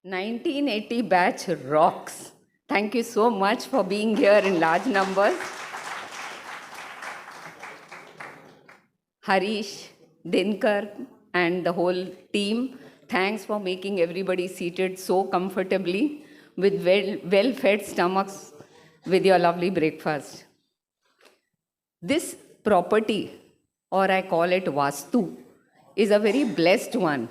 1980 batch rocks. Thank you so much for being here in large numbers. Harish, Dinkar, and the whole team, thanks for making everybody seated so comfortably with well-fed stomachs with your lovely breakfast. This property, or I call it Vastu, is a very blessed one.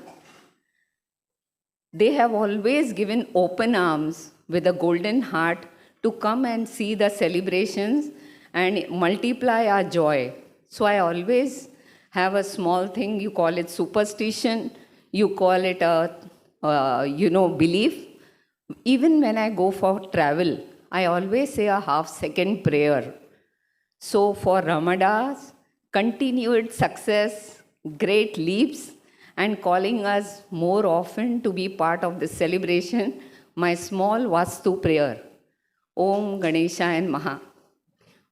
They have always given open arms with a golden heart to come and see the celebrations and multiply our joy. So I always have a small thing, you call it superstition, you call it a, belief. Even when I go for travel, I always say a half-second prayer. So for Ramadas, continued success, great leaps, and calling us more often to be part of this celebration, my small Vastu prayer. Om Ganeshaya Namaha.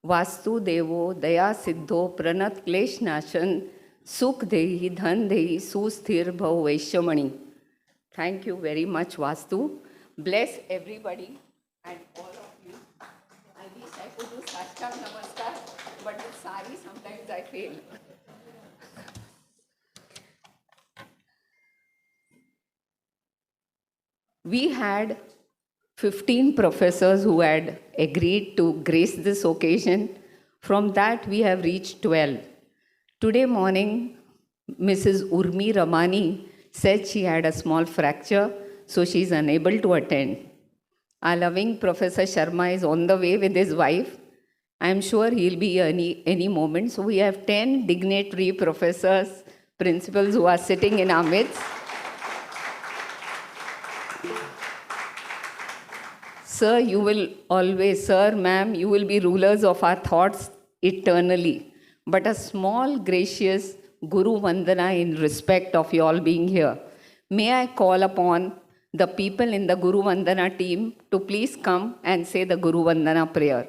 Vastu Devo Daya Siddho Pranat Klesh Nashan Sukh Dehi Dhan Dehi Susthir Bhav Vaishyamani. Thank you very much, Vastu. Bless everybody and all of you. I wish I could do Sashtang Namaskar, but with sari sometimes I fail. We had 15 professors who had agreed to grace this occasion. From that, we have reached 12. Today morning, Mrs. Urmi Ramani said she had a small fracture, so she is unable to attend. Our loving Professor Sharma is on the way with his wife. I am sure he'll be here any moment. So we have 10 dignitary professors, principals who are sitting in our midst. Sir, you will always, sir, ma'am, you will be rulers of our thoughts eternally. But a small, gracious Guru Vandana in respect of you all being here. May I call upon the people in the Guru Vandana team to please come and say the Guru Vandana prayer.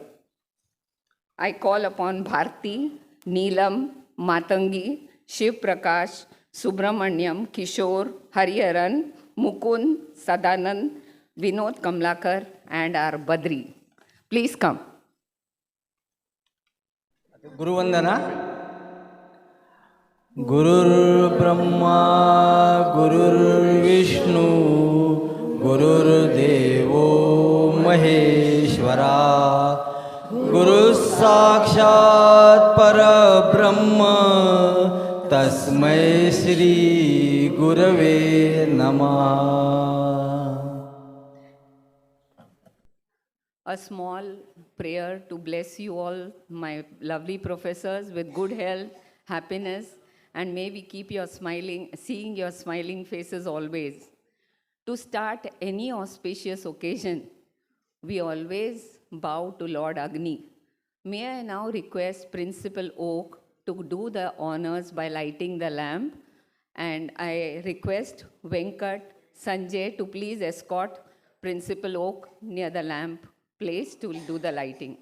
I call upon Bharti, Neelam, Matangi, Shiv Prakash, Subramanyam, Kishore, Hariharan, Mukund, Sadanand, Vinod Kamlakar, and our Badri. Please come. Guru Vandana. Gurur Brahma, Gurur Vishnu, Gurur Devo Maheshwara, Guru Sakshat Para Brahma, Tasmai Shri Gurave Namah. A small prayer to bless you all, my lovely professors, with good health, happiness, and may we keep your seeing your smiling faces always. To start any auspicious occasion, we always bow to Lord Agni. May I now request Principal Oak to do the honors by lighting the lamp, and I request Venkat, Sanjay to please escort Principal Oak near the lamp place to do the lighting.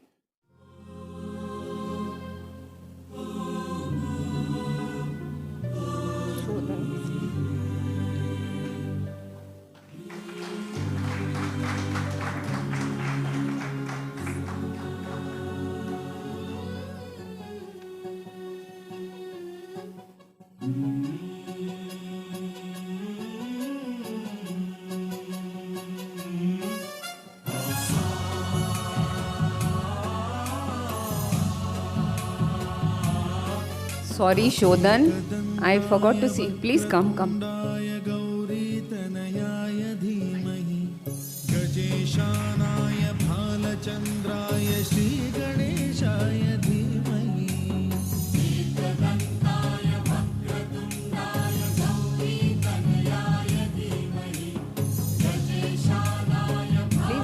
Sorry, Shodhan, I forgot to see. Please come.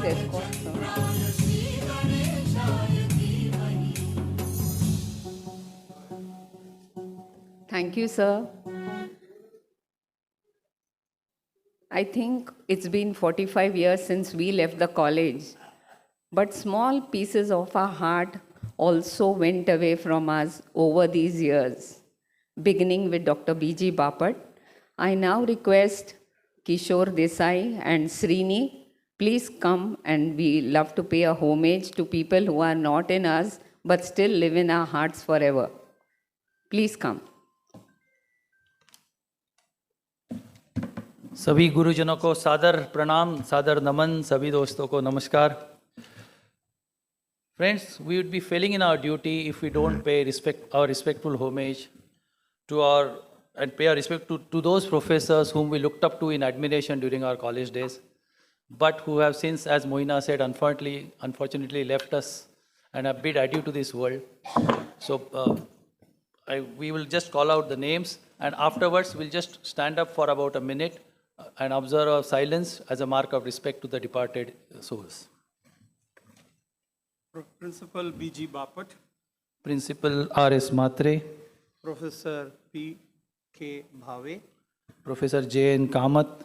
Please escort, sir. Thank you, sir. I think it's been 45 years since we left the college, but small pieces of our heart also went away from us over these years. Beginning with Dr. B.G. Bapat, I now request Kishore Desai, and Srini. Please come, and we love to pay a homage to people who are not in us but still live in our hearts forever. Please come. सभी गुरुजनों को सादर प्रणाम, सादर नमन, सभी दोस्तों को नमस्कार. Friends, we would be failing in our duty if we don't pay our respectful homage and pay our respect to those professors whom we looked up to in admiration during our college days, but who have since, as Moina said, unfortunately left us and have bid adieu to this world. So we will just call out the names, and afterwards we'll just stand up for about a minute and observe a silence as a mark of respect to the departed souls. Principal B.G. Bapat, Principal R.S. Matre, Professor P.K. Bhave, Professor J.N. Kamath,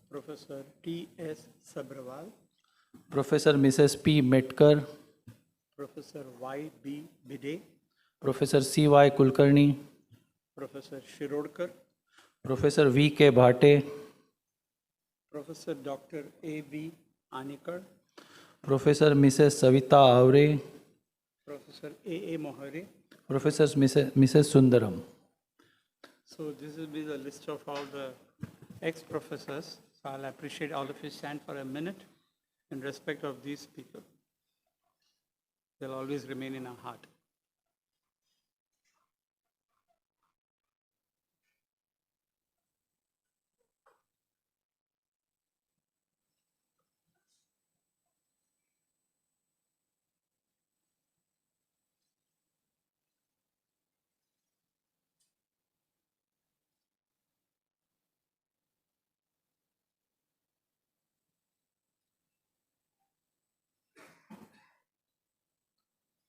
Professor T.S. Sabrawal, Professor Mrs. P. Metkar, Professor Y.B. Bide, Professor C.Y. Kulkarni, Professor Shirodkar, Professor V.K. Bhate, Professor Dr. A.B. Anikar, Professor Mrs. Savita Avre, Professor A.A. Mohare. Professor Mrs. Sundaram. So this will be the list of all the ex-professors. So I'll appreciate all of you stand for a minute in respect of these people. They'll always remain in our heart.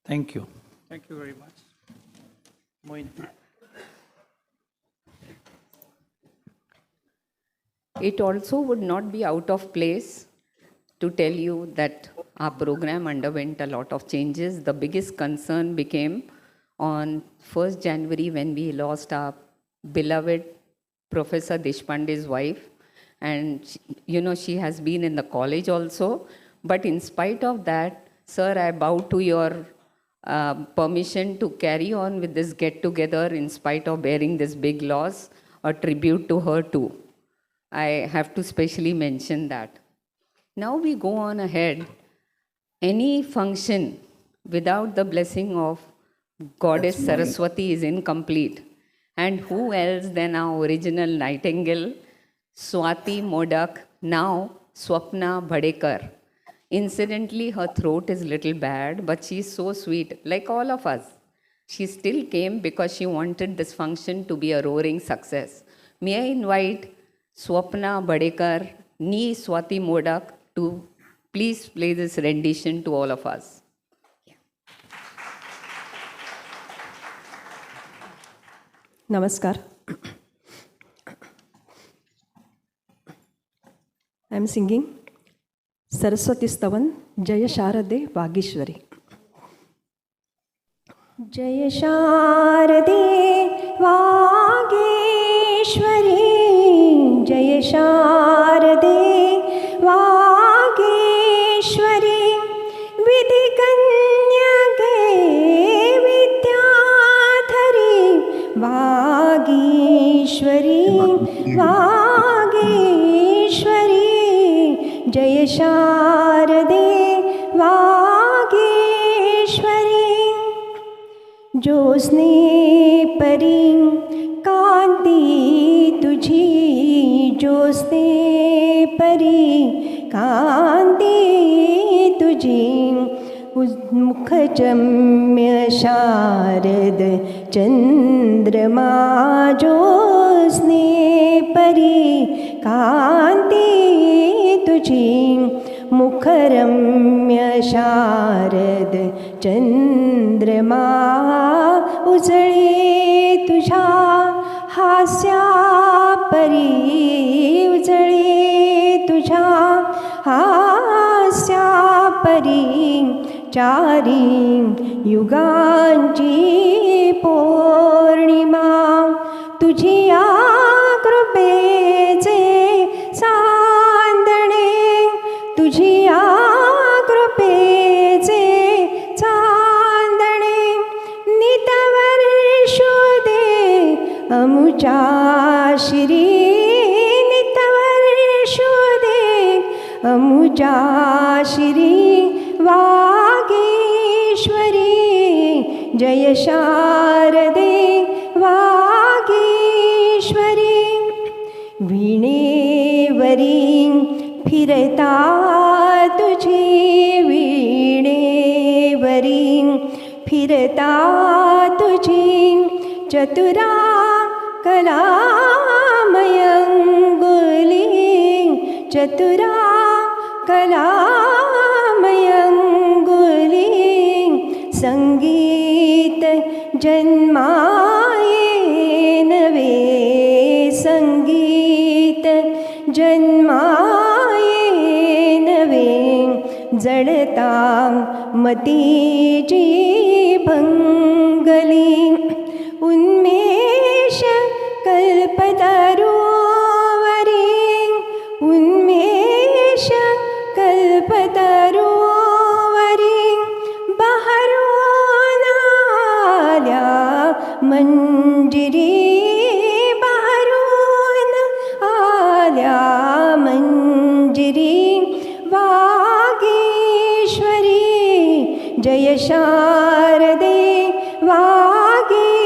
Thank you. Thank you very much. Moin. It also would not be out of place to tell you that our program underwent a lot of changes. The biggest concern became on 1st January when we lost our beloved Professor Deshpande's wife. And she has been in the college also. But in spite of that, sir, I bow to your permission to carry on with this get-together in spite of bearing this big loss, a tribute to her too. I have to specially mention that. Now we go on ahead. Any function without the blessing of Goddess Saraswati is incomplete. And who else than our original Nightingale, Swati Modak, now Swapna Bhadekar. Incidentally, her throat is little bad, but she's so sweet, like all of us. She still came because she wanted this function to be a roaring success. May I invite Swapna Bhadekar, nee Swati Modak, to please play this rendition to all of us. Namaskar. I am singing Saraswati Stavan, Jaya Sharade Vagishwari. Jaya Sharade Vagishwari, Jaya Sharade Vagishwari, Vidhi Kanyage Vidyadhari, Vagishwari, Vagishwari, Jaya Sharade Vagishwari. Josne pari kanti tujhi, Josne pari kanti tujhi, Mukha jamya sharad chandrama, Josne pari kanti tujhi, Mukharamya sharad chandrama, उजळे तुझ्या हास्या परी, उजळे तुझ्या हास्या परी, चारी युगांची पौर्णिमा, तुझी या कृपेचे अमुचा श्री नितवर्षोदे अमुचा श्री वागीश्वरी जय शारदे वागीश्वरी वीणेवरी फिरता तुझे वीणेवरी फिरता तुझे चतुरा कलामयंगुली चतुरा कलामयंगुली संगीत जन्माये नवे संगीत जन्माये नवे जडता मतीची भंगली उन्मेष कल्पतरुवरी उन्मेष कल्पतरुवरी बहरून आल्या मंजिरी बहरून आल्या मंजिरी वागीश्वरी जय शारदे वागीश्वरी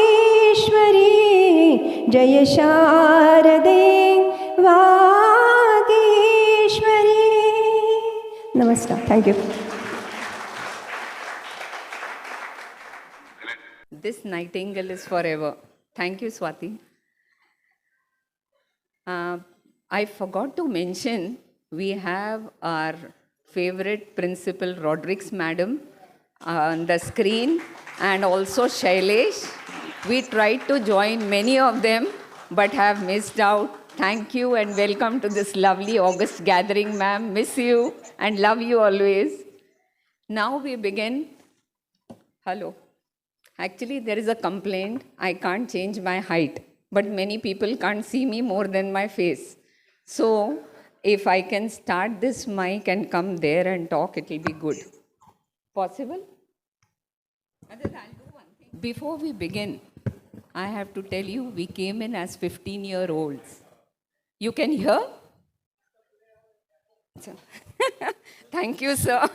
जय शारदे वागीश्वरी नमस्कार thank you This nightingale is forever. Thank you, Swati. I forgot to mention, we have our favorite principal, Rodriguez Madam, on the screen, and also Shailesh. We tried to join many of them, but have missed out. Thank you and welcome to this lovely August gathering, ma'am. Miss you and love you always. Now we begin. Hello. Actually, there is a complaint. I can't change my height, but many people can't see me more than my face. So, if I can start this mic and come there and talk, it will be good. Possible? I'll do one thing. Before we begin, I have to tell you, we came in as 15-year-olds. You can hear? Thank you, sir.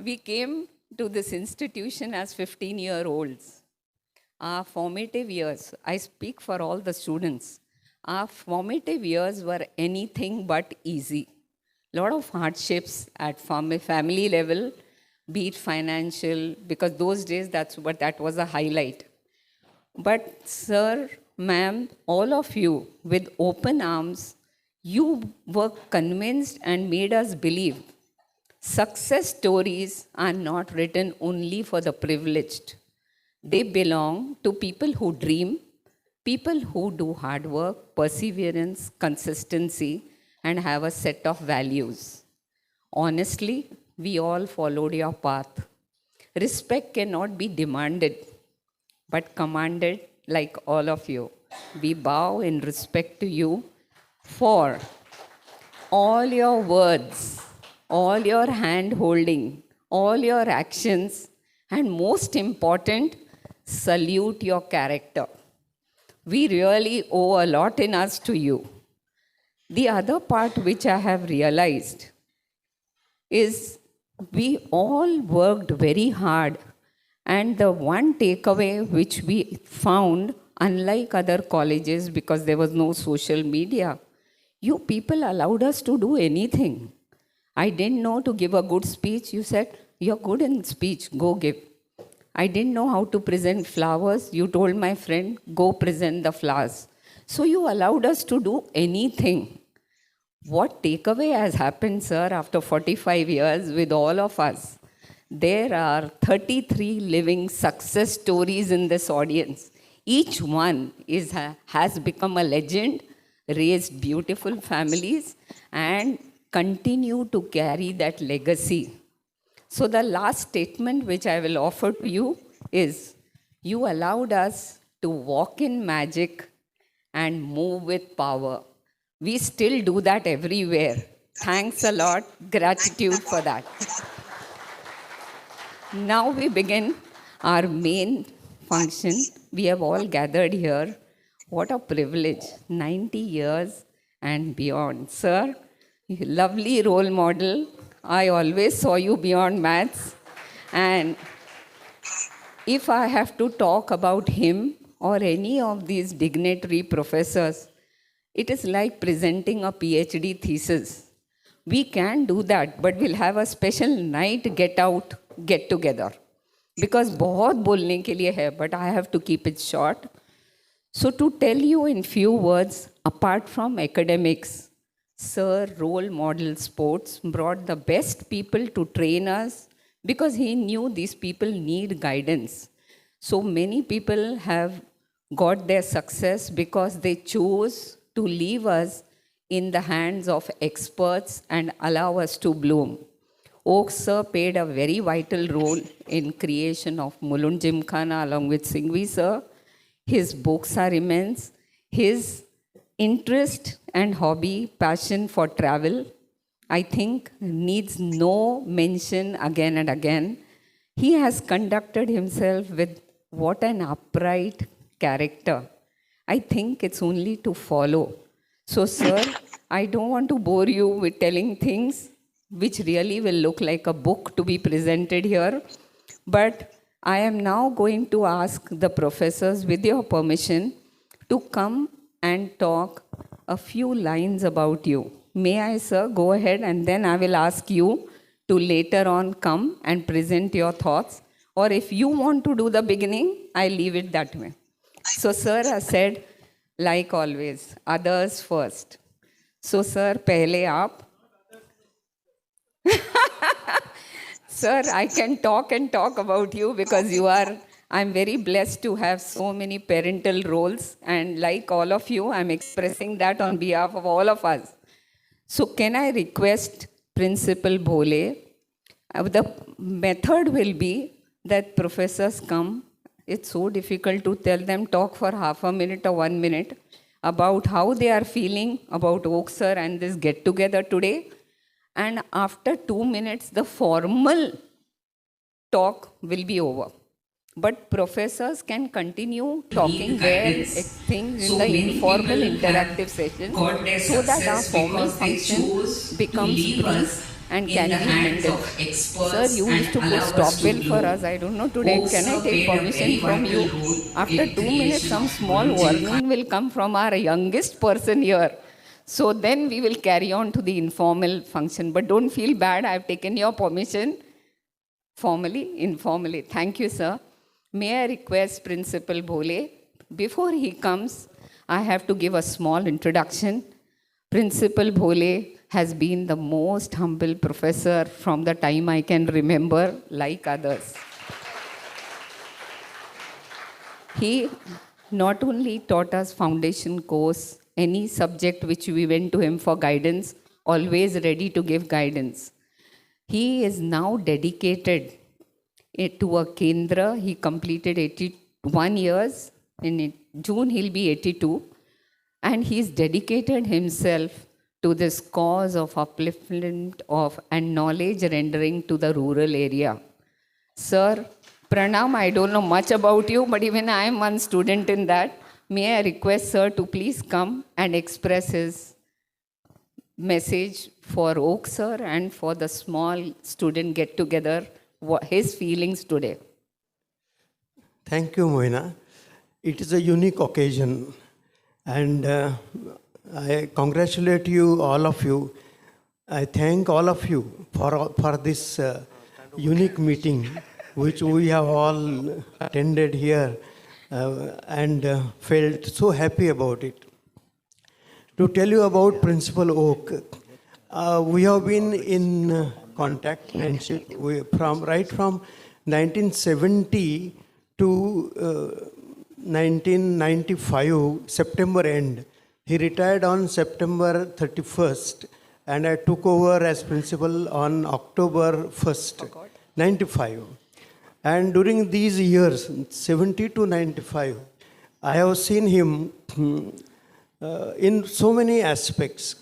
We came to this institution as 15-year-olds. Our formative years, I speak for all the students, our formative years were anything but easy. Lot of hardships at family level, be it financial, because those days that was a highlight. But sir, ma'am, all of you, with open arms, you were convinced and made us believe success stories are not written only for the privileged. They belong to people who dream, people who do hard work, perseverance, consistency, and have a set of values. Honestly, we all followed your path. Respect cannot be demanded, but commanded like all of you. We bow in respect to you for all your words, all your hand holding, all your actions, and most important, salute your character. We really owe a lot in us to you. The other part which I have realized is we all worked very hard, and the one takeaway which we found, unlike other colleges because there was no social media, you people allowed us to do anything. I didn't know to give a good speech. You said, you're good in speech, go give. I didn't know how to present flowers. You told my friend, go present the flowers. So you allowed us to do anything. What takeaway has happened, sir, after 45 years with all of us? There are 33 living success stories in this audience. Each one has become a legend, raised beautiful families, and continue to carry that legacy. So the last statement which I will offer to you is, you allowed us to walk in magic and move with power. We still do that everywhere. Thanks a lot. Gratitude for that. Now we begin our main function. We have all gathered here. What a privilege. 90 years and beyond. Sir, lovely role model. I always saw you beyond maths. And if I have to talk about him or any of these dignitary professors, it is like presenting a PhD thesis. We can do that, but we'll have a special night get together. Because बहुत बोलने के लिए है, but I have to keep it short. So to tell you in few words, apart from academics, Sir role model sports brought the best people to train us because he knew these people need guidance. So many people have got their success because they chose to leave us in the hands of experts and allow us to bloom. Oak sir played a very vital role in creation of Mulund Gymkhana along with Singhvi sir. His books are immense. His interest and hobby, passion for travel, I think needs no mention again and again. He has conducted himself with what an upright character. I think it's only to follow. So, sir, I don't want to bore you with telling things which really will look like a book to be presented here. But I am now going to ask the professors, with your permission, to come and talk a few lines about you. May I, sir, go ahead, and then I will ask you to later on come and present your thoughts. Or if you want to do the beginning, I leave it that way. So, sir has said, like always, others first. So, sir, pehle aap. Sir, I can talk and talk about you because I'm very blessed to have so many parental roles. And like all of you, I'm expressing that on behalf of all of us. So can I request Principal Bhole? The method will be that professors come. It's so difficult to tell them talk for half a minute or 1 minute about how they are feeling about Oak Sir and this get together today. And after 2 minutes, the formal talk will be over. But professors can continue talking their things in the informal interactive session so that our formal function becomes brief and can be handled. Sir, you used to put stopwatch for us. I don't know today. Can I take permission from you? After 2 minutes, some small warning will come from our youngest person here. So then we will carry on to the informal function. But don't feel bad. I have taken your permission formally, informally. Thank you, sir. May I request Principal Bhole, before he comes, I have to give a small introduction. Principal Bhole has been the most humble professor from the time I can remember, like others. He not only taught us foundation course, any subject which we went to him for guidance, always ready to give guidance. He is now dedicated to a Kendra. He completed 81 years. In June, he'll be 82. And he's dedicated himself to this cause of upliftment of and knowledge rendering to the rural area. Sir, Pranam, I don't know much about you, but even I am one student in that. May I request sir to please come and express his message for Oak sir and for the small student get together, his feelings today. Thank you, Moina. It is a unique occasion, and I congratulate you, all of you. I thank all of you for this unique meeting, which we have all attended here and felt so happy about it. To tell you about Principal Oak, we have been in contact and right from 1970 to 1995, September end. He retired on September 31st, and I took over as principal on October 1st, 95. And during these years, 70 to 95, I have seen him in so many aspects.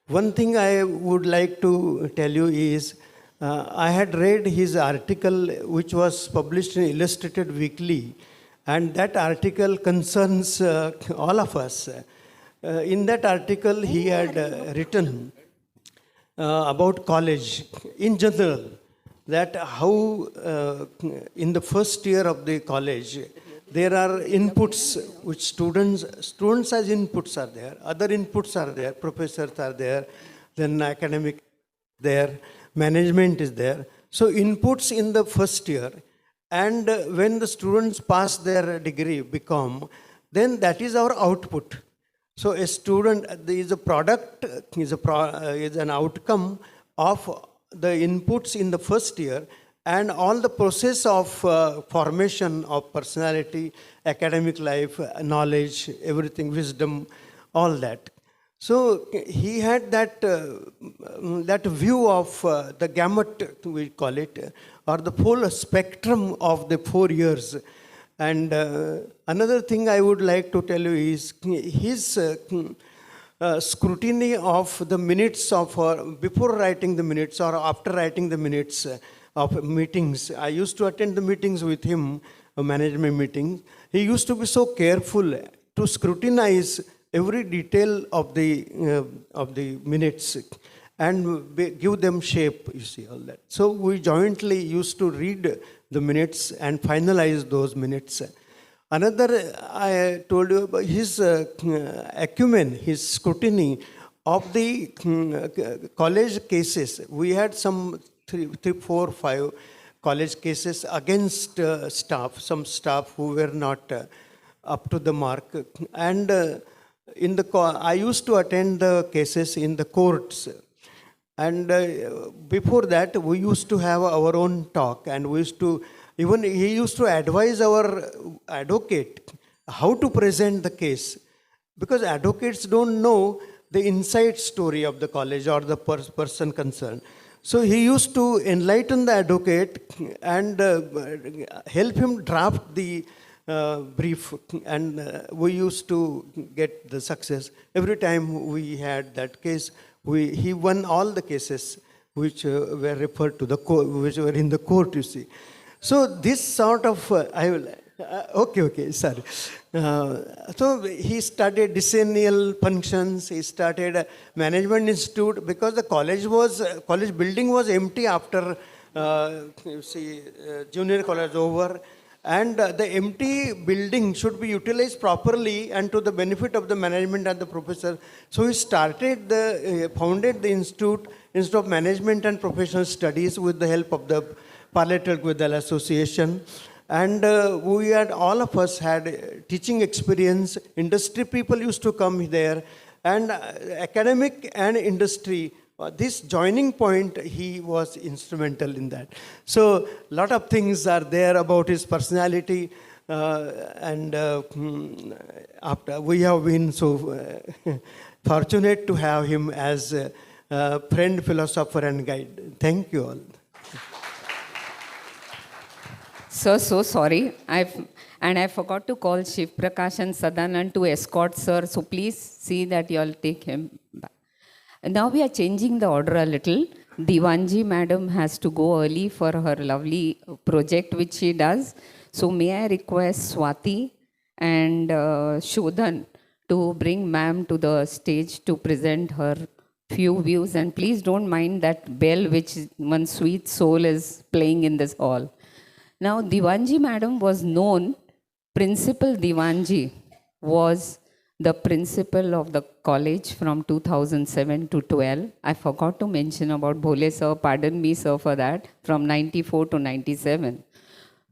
One thing I would like to tell you is, I had read his article which was published in Illustrated Weekly And that article concerns all of us. In that article, he had written about college in general, that how in the first year of the college, there are inputs which students as inputs are there, other inputs are there, professors are there, then academic there, management is there. So inputs in the first year, and when the students pass their degree, BCom, then that is our output. So a student is a product, is an outcome of the inputs in the first year, and all the process of formation of personality, academic life, knowledge, everything, wisdom, all that. So he had that view of the gamut, we call it, or the full spectrum of the 4 years. And another thing I would like to tell you is his scrutiny of the minutes of, before writing the minutes or after writing the minutes of meetings. I used to attend the meetings with him, management meetings. He used to be so careful to scrutinize every detail of the minutes and give them shape, you see, all that. So we jointly used to read the minutes and finalize those minutes. Another, I told you about his acumen, his scrutiny of the college cases. We had some 3, 4, 5 college cases against staff, some staff who were not up to the mark. And I used to attend the cases in the courts. And before that, we used to have our own talk, and we used to, even he used to advise our advocate how to present the case, because advocates don't know the inside story of the college or the person concerned. So he used to enlighten the advocate and help him draft the brief, and we used to get the success. Every time we had that case, he won all the cases which were referred to the court, which were in the court, you see. So this sort of, sorry. So he started decennial functions, he started management institute, because the college building was empty after, junior college over. And the empty building should be utilized properly and to the benefit of the management and the professor. So he founded the Institute of Management and Professional Studies with the help of the Paralegal Guidal Association. And all of us had teaching experience. Industry people used to come there. And academic and industry, this joining point, he was instrumental in that. So a lot of things are there about his personality, and after we have been so fortunate to have him as a friend, philosopher, and guide. Thank you all. Sir, so sorry. I forgot to call Shiv Prakash and Sadanand to escort sir. So please see that you all take him back. Now we are changing the order a little. Divanji madam has to go early for her lovely project which she does. So may I request Swati and Shodhan to bring ma'am to the stage to present her few views. And please don't mind that bell which one sweet soul is playing in this hall. Now Divanji madam was known, Principal Divanji was the principal of the college from 2007 to 12. I forgot to mention about Bhole sir, pardon me sir for that, from 94 to 97.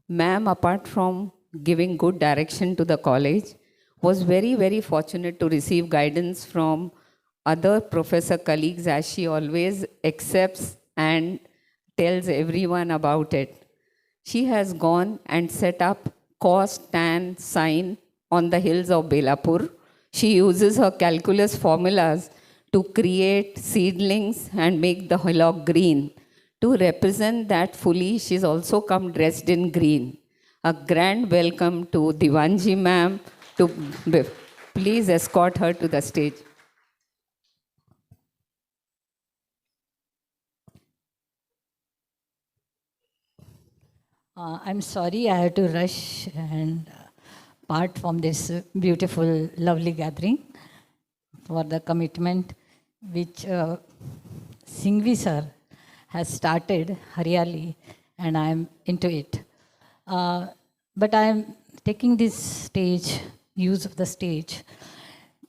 Ma'am, apart from giving good direction to the college, was very, very fortunate to receive guidance from other professor colleagues, as she always accepts and tells everyone about it. She has gone and set up cos, tan, sine on the hills of Belapur. She uses her calculus formulas to create seedlings and make the hillock green. To represent that fully, she's also come dressed in green. A grand welcome to Divanji ma'am. Please escort her to the stage. I'm sorry I had to rush, and part from this beautiful, lovely gathering, for the commitment which Singhvi sir has started, Haryali, and I am into it. But I am taking this stage, use of the stage,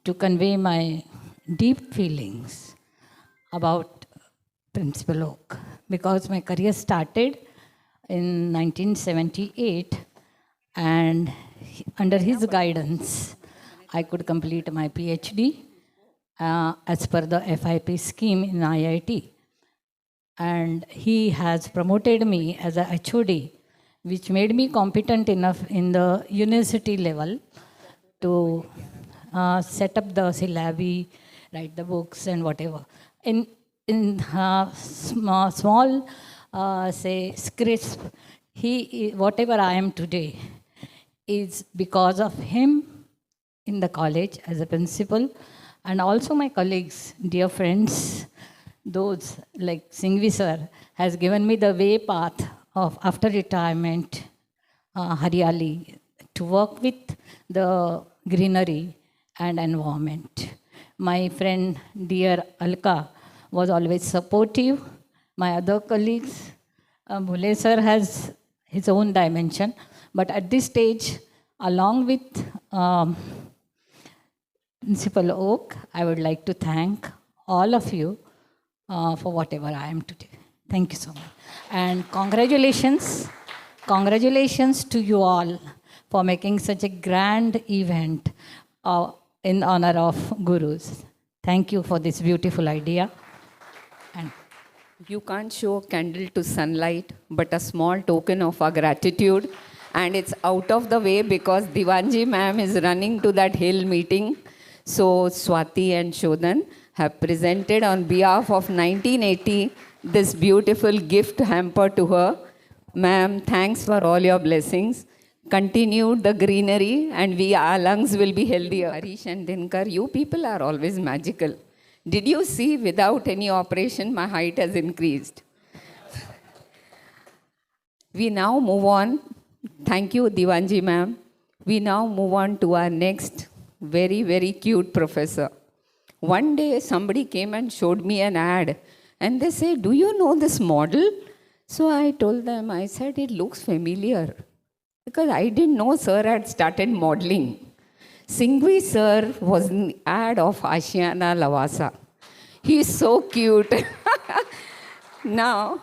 to convey my deep feelings about Principal Oak, because my career started in 1978, and under his guidance, I could complete my PhD as per the FIP scheme in IIT. And he has promoted me as a HOD, which made me competent enough in the university level to set up the syllabi, write the books and whatever. In small say scripts, whatever I am today is because of him in the college as a principal, and also my colleagues, dear friends, those like Singhvi sir has given me the way path of after retirement, Haryali, to work with the greenery and environment. My friend, dear Alka, was always supportive. My other colleagues, Bhule sir has his own dimension, but at this stage, along with Principal Oak, I would like to thank all of you for whatever I am today. Thank you so much. And congratulations to you all for making such a grand event in honor of Gurus. Thank you for this beautiful idea. And You can't show a candle to sunlight, but a small token of our gratitude. And it's out of the way because Divanji ma'am is running to that hill meeting. So Swati and Shodan have presented on behalf of 1980 this beautiful gift hamper to her. Ma'am, thanks for all your blessings. Continue the greenery and our lungs will be healthier. Harish and Dinkar, you people are always magical. Did you see without any operation my height has increased? We now move on. Thank you, Divanji ma'am. We now move on to our next very, very cute professor. One day somebody came and showed me an ad and they said, "Do you know this model?" So I told them, I said, "It looks familiar." Because I didn't know sir had started modeling. Singhvi sir was in the ad of Ashiana Lavasa. He's so cute. Now,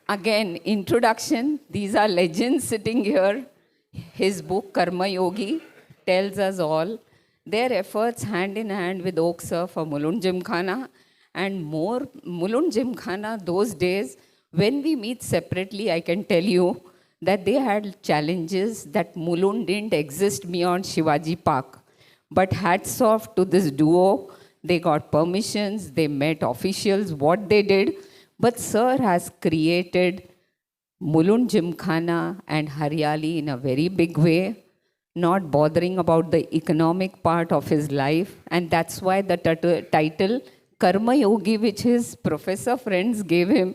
again, introduction. These are legends sitting here. His book, Karma Yogi, tells us all. Their efforts hand in hand with Oak Sir for Mulund Gymkhana, and more Mulund Gymkhana those days, when we meet separately, I can tell you that they had challenges that Mulund didn't exist beyond Shivaji Park. But hats off to this duo. They got permissions, they met officials, what they did. But Sir has created Mulund Gymkhana and Haryali in a very big way, not bothering about the economic part of his life. And that's why the title Karma Yogi, which his professor friends gave him.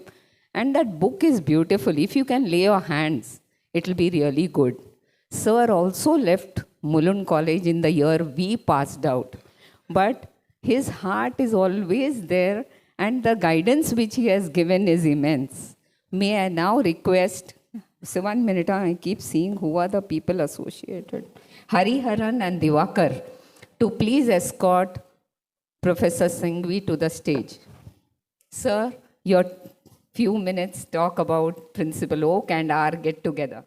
And that book is beautiful. If you can lay your hands, it'll be really good. Sir also left Mulund College in the year we passed out. But his heart is always there, and the guidance which he has given is immense. May I now request, so 1 minute, I keep seeing who are the people associated. Hariharan and Divakar, to please escort Professor Singhvi to the stage. Sir, your few minutes talk about Principal Oak and our get together.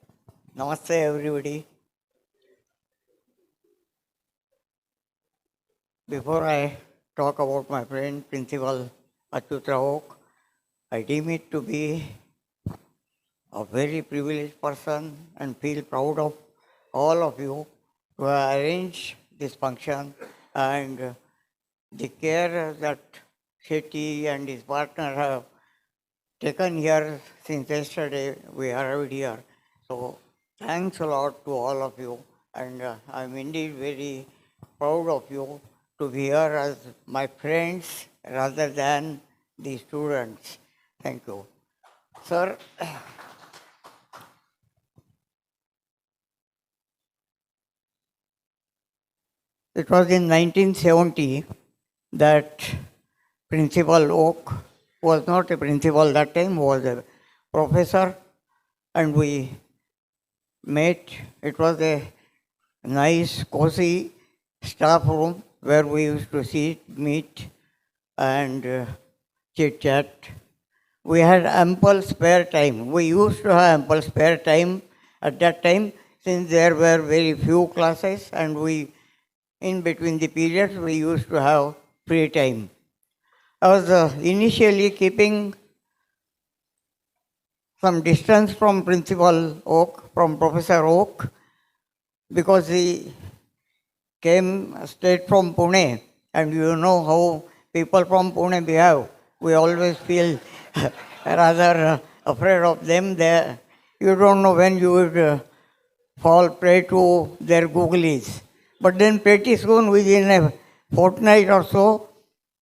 Namaste, everybody. Before I talk about my friend, Principal Achyuta Oak, I deem it to be a very privileged person and feel proud of all of you who have arranged this function and the care that Shetty and his partner have taken here since yesterday. We arrived here. So thanks a lot to all of you, and I'm indeed very proud of you to be here as my friends rather than the students. Thank you. Sir, It was in 1970 that Principal Oak was not a principal that time, was a professor, and we met. It was a nice, cozy staff room where we used to sit, meet, and chit chat. We had ample spare time. We used to have ample spare time at that time, since there were very few classes, and in between the periods, we used to have free time. I was initially keeping some distance from Principal Oak, from Professor Oak, because he came straight from Pune, and you know how people from Pune behave. We always feel rather afraid of them. You don't know when you would fall prey to their googlies. But then pretty soon, within a fortnight or so,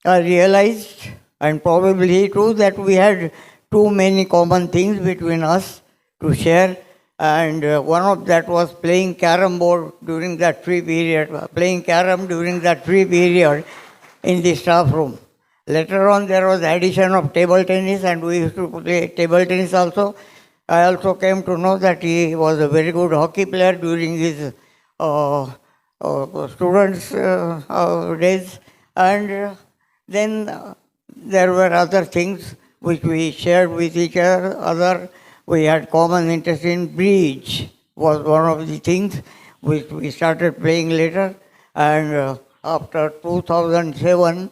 I realized, and probably too, that we had too many common things between us to share. And one of that was playing carom board during that free period, playing carom during that free period in the staff room. Later on, there was addition of table tennis, and we used to play table tennis also. I also came to know that he was a very good hockey player during his students' days. And then there were other things which we shared with each other. We had common interest in bridge, was one of the things which we started playing later. And after 2007,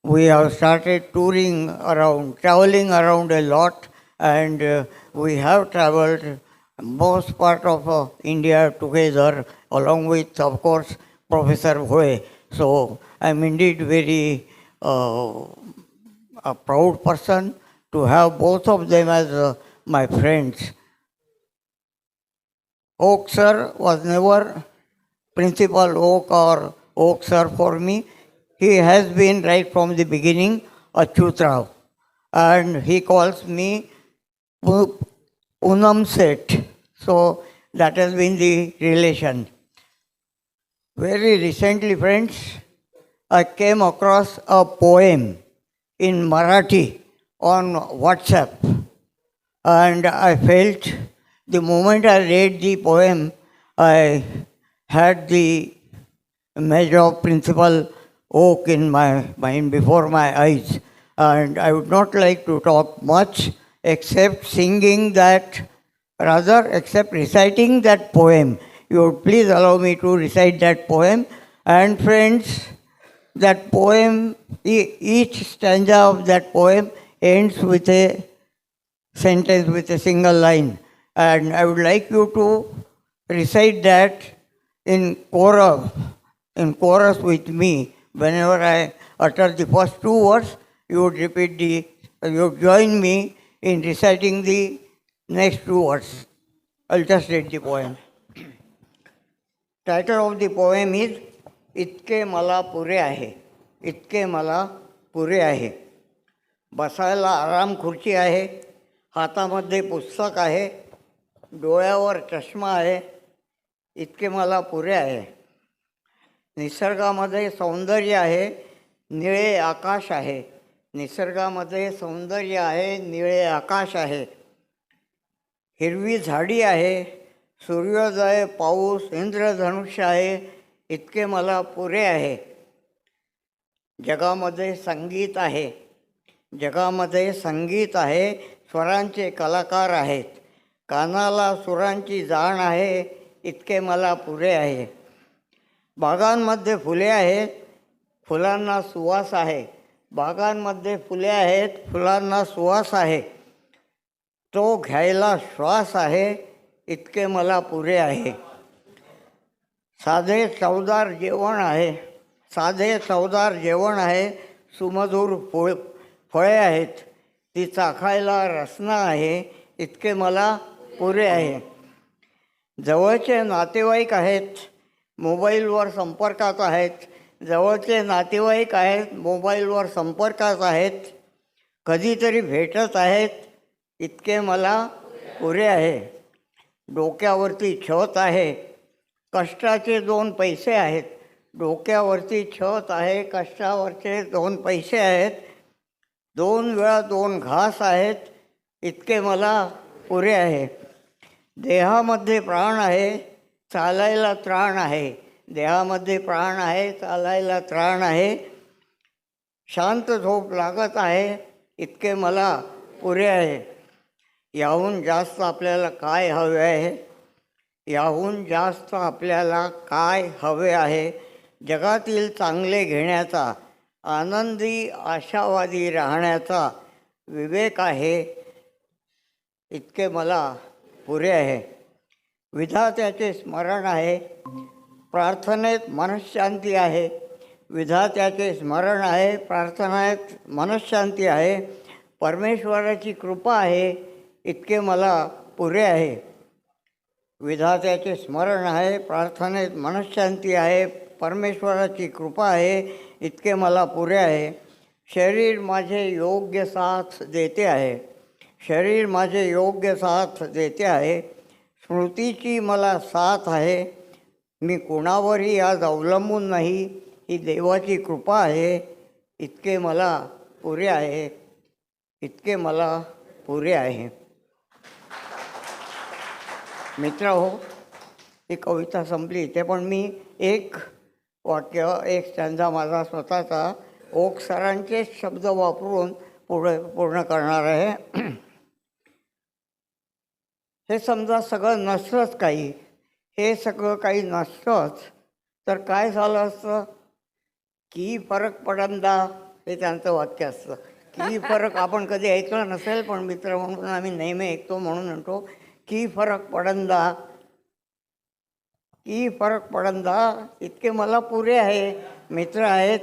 we have started touring around, traveling around a lot, and we have traveled most part of India together, along with, of course, Professor Bhoe. So I'm indeed very a proud person to have both of them as my friends. Oak sir was never Principal Oak or Oak sir for me. He has been right from the beginning Achyut Rao, and he calls me Poonam Seth. So that has been the relation. Very recently, friends, I came across a poem in Marathi on WhatsApp, and I felt the moment I read the poem, I had the image of Principal Oak in my mind, before my eyes. And I would not like to talk much except singing that, rather, except reciting that poem. You would please allow me to recite that poem. And friends, that poem, each stanza of that poem ends with a sentence, with a single line. And I would like you to recite that in chorus with me. Whenever I utter the first two words, you would you would join me in reciting the next two words. I'll just read the poem. Title of the poem is इतके मला पुरे आहे. इतके मला पुरे आहे. बसायला आराम खुर्ची आहे. हातामध्ये पुस्तक आहे. डोळ्यावर चष्मा आहे. इतके मला पुरे आहे. निसर्गामध्ये सौंदर्य आहे. निळे आकाश आहे. निसर्गामध्ये सौंदर्य आहे. निळे आकाश आहे. हिरवी झाडी आहे. सूर्योदय, पाऊस, इंद्रधनुष्य आहे. इतके मला पुरे आहे. जगामध्ये संगीत आहे. जगामध्ये संगीत आहे. स्वरांचे कलाकार आहेत. कानाला सुरांची जाण आहे. इतके मला पुरे आहे. बागांमध्ये फुले आहेत. फुलांना सुवास आहे. बागांमध्ये फुले आहेत. फुलांना सुवास आहे. तो घ्यायला श्वास आहे. इतके मला पुरे आहे. साधे चवदार जेवण आहे. साधे चवदार जेवण आहे. सुमधुर फळे आहेत. ती चाखायला रसना आहे. इतके मला पुरे आहे. जवळचे नातेवाईक आहेत. मोबाईलवर संपर्कात आहेत. जवळचे नातेवाईक आहेत. मोबाईलवर संपर्कात आहेत. कधीतरी भेटत आहेत. इतके मला पुरे आहे. डोक्यावरती छत आहे. कष्टाचे 2 पैसे आहेत. डोक्यावरती छत आहे, कष्टावरचे 2 पैसे आहेत, 2 वेळा 2 घास आहेत, इतके मला पुरे आहे. देहामध्ये प्राण आहे, चालायला त्राण आहे. देहामध्ये प्राण आहे, चालायला त्राण आहे. शांत झोप लागत आहे, इतके मला पुरे आहे. याहून जास्त आपल्याला काय हवे आहे? याहून जास्त आपल्याला काय हवे आहे? जगातील चांगले घेण्याचा, आनंदी आशावादी राहण्याचा विवेक आहे, इतके मला पुरे आहे. विधात्याचे स्मरण आहे, प्रार्थनेत मनःशांती आहे. विधात्याचे स्मरण आहे, प्रार्थनेत मनःशांती आहे. परमेश्वराची कृपा आहे, इतके मला पुरे आहे. विधात्याचे स्मरण आहे, प्रार्थनेत मनःशांती आहे, परमेश्वराची कृपा आहे, इतके मला पुरे आहे. शरीर माझे योग्य साथ देते आहे. शरीर माझे योग्य साथ देते आहे. स्मृतीची मला साथ आहे. मी कोणावरही आज अवलंबून नाही, ही देवाची कृपा आहे, इतके मला पुरे आहे. इतके मला पुरे आहे. मित्र हो, ही कविता संपली इथे, पण मी एक वाक्य, एक स्टँझा माझा स्वतःचा ओक सरांचेच शब्द वापरून पूर्ण करणार आहे. हे समजा सगळं नसतंच काही, हे सगळं काही नसतंच तर काय झालं असतं? की फरक पडंदा, हे त्यांचं वाक्य असतं. की फरक आपण कधी ऐकलं नसेल, पण मित्र म्हणून आम्ही नेहमी ऐकतो, म्हणून म्हणतो की फरक पडंदा. की फरक पडंदा, इतके मला पुरे आहे. मित्र आहेत,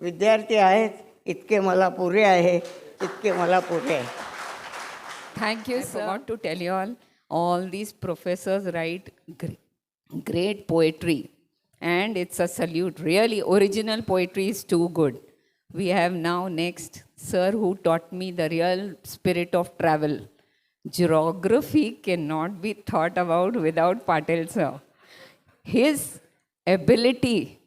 विद्यार्थी आहेत, इतके मला पुरे आहे. इतके मला पुरे आहे. Thank you, sir. I forgot to tell you all these professors write great poetry. And it's a salute. Really, original poetry is too good. We have now next sir who taught me the real spirit of travel. Geography cannot be thought about without Patil sir. His ability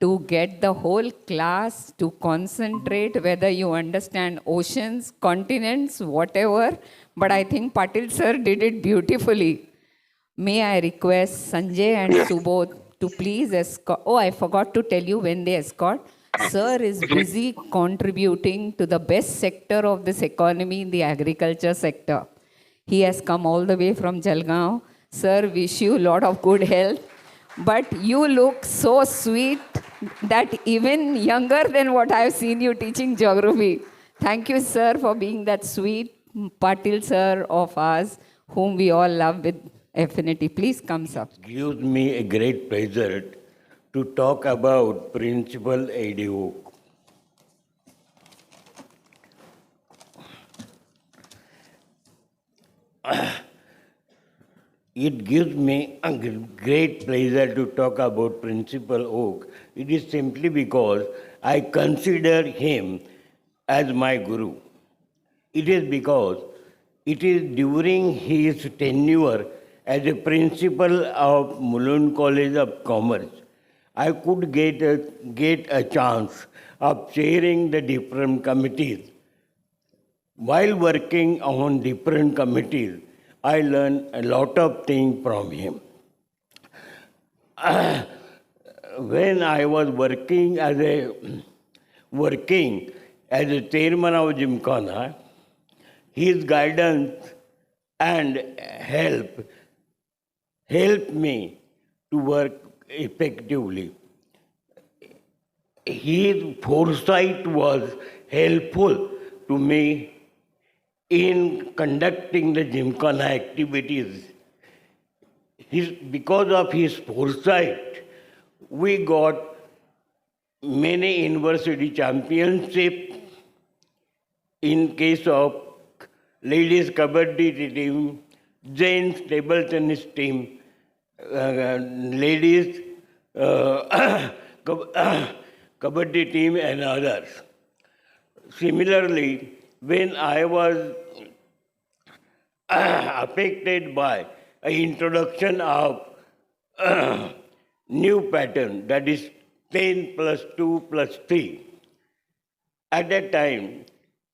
to get the whole class to concentrate, whether you understand oceans, continents, whatever, but I think Patil sir did it beautifully. May I request Sanjay and Subodh to please escort. Oh, I forgot to tell you when they escort. Sir is busy contributing to the best sector of this economy, the agriculture sector. He has come all the way from Jalgaon. Sir, wish you a lot of good health. But you look so sweet that even younger than what I have seen you teaching geography. Thank you, sir, for being that sweet Patil sir of ours, whom we all love with affinity. Please come, sir. Gives me a great pleasure to talk about Principal A.D. Oak. It gives me a great pleasure to talk about Principal Oak. It is simply because I consider him as my guru. It is because it is during his tenure as a principal of Mulund College of Commerce, I could get a chance of chairing the different committees. While working on different committees, I learned a lot of things from him. When I was working as a chairman of Gymkhana, his guidance and helped me to work effectively. His foresight was helpful to me in conducting the Gymkhana activities. Because of his foresight, we got many university championships in case of ladies kabaddi team, gents table tennis team, ladies kabaddi team and others. Similarly, when I was affected by an introduction of new pattern, that is 10 plus 2 plus 3. At that time,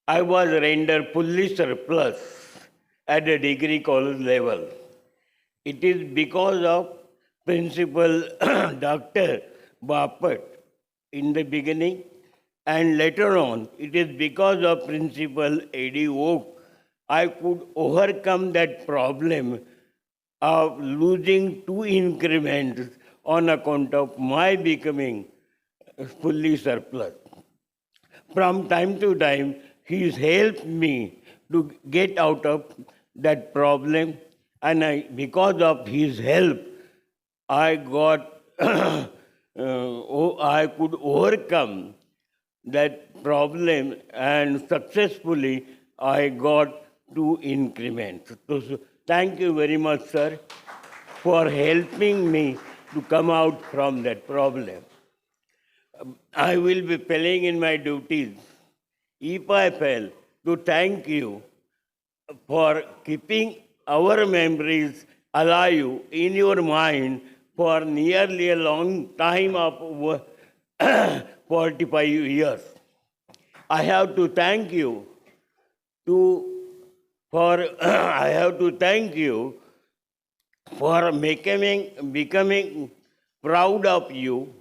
I was rendered fully surplus at the degree college level. It is because of Principal Dr. Bapat in the beginning, and later on, it is because of Principal A.D. Oak I could overcome that problem of losing 2 increments on account of my becoming fully surplus. From time to time, he's helped me to get out of that problem, and because of his help, I got, I could overcome that problem, and successfully I got 2 increments. So thank you very much, sir, for helping me to come out from that problem. I will be failing in my duties if I fail to thank you for keeping our memories alive in your mind for nearly a long time of 45 years. I have to thank you I have to thank you for becoming proud of you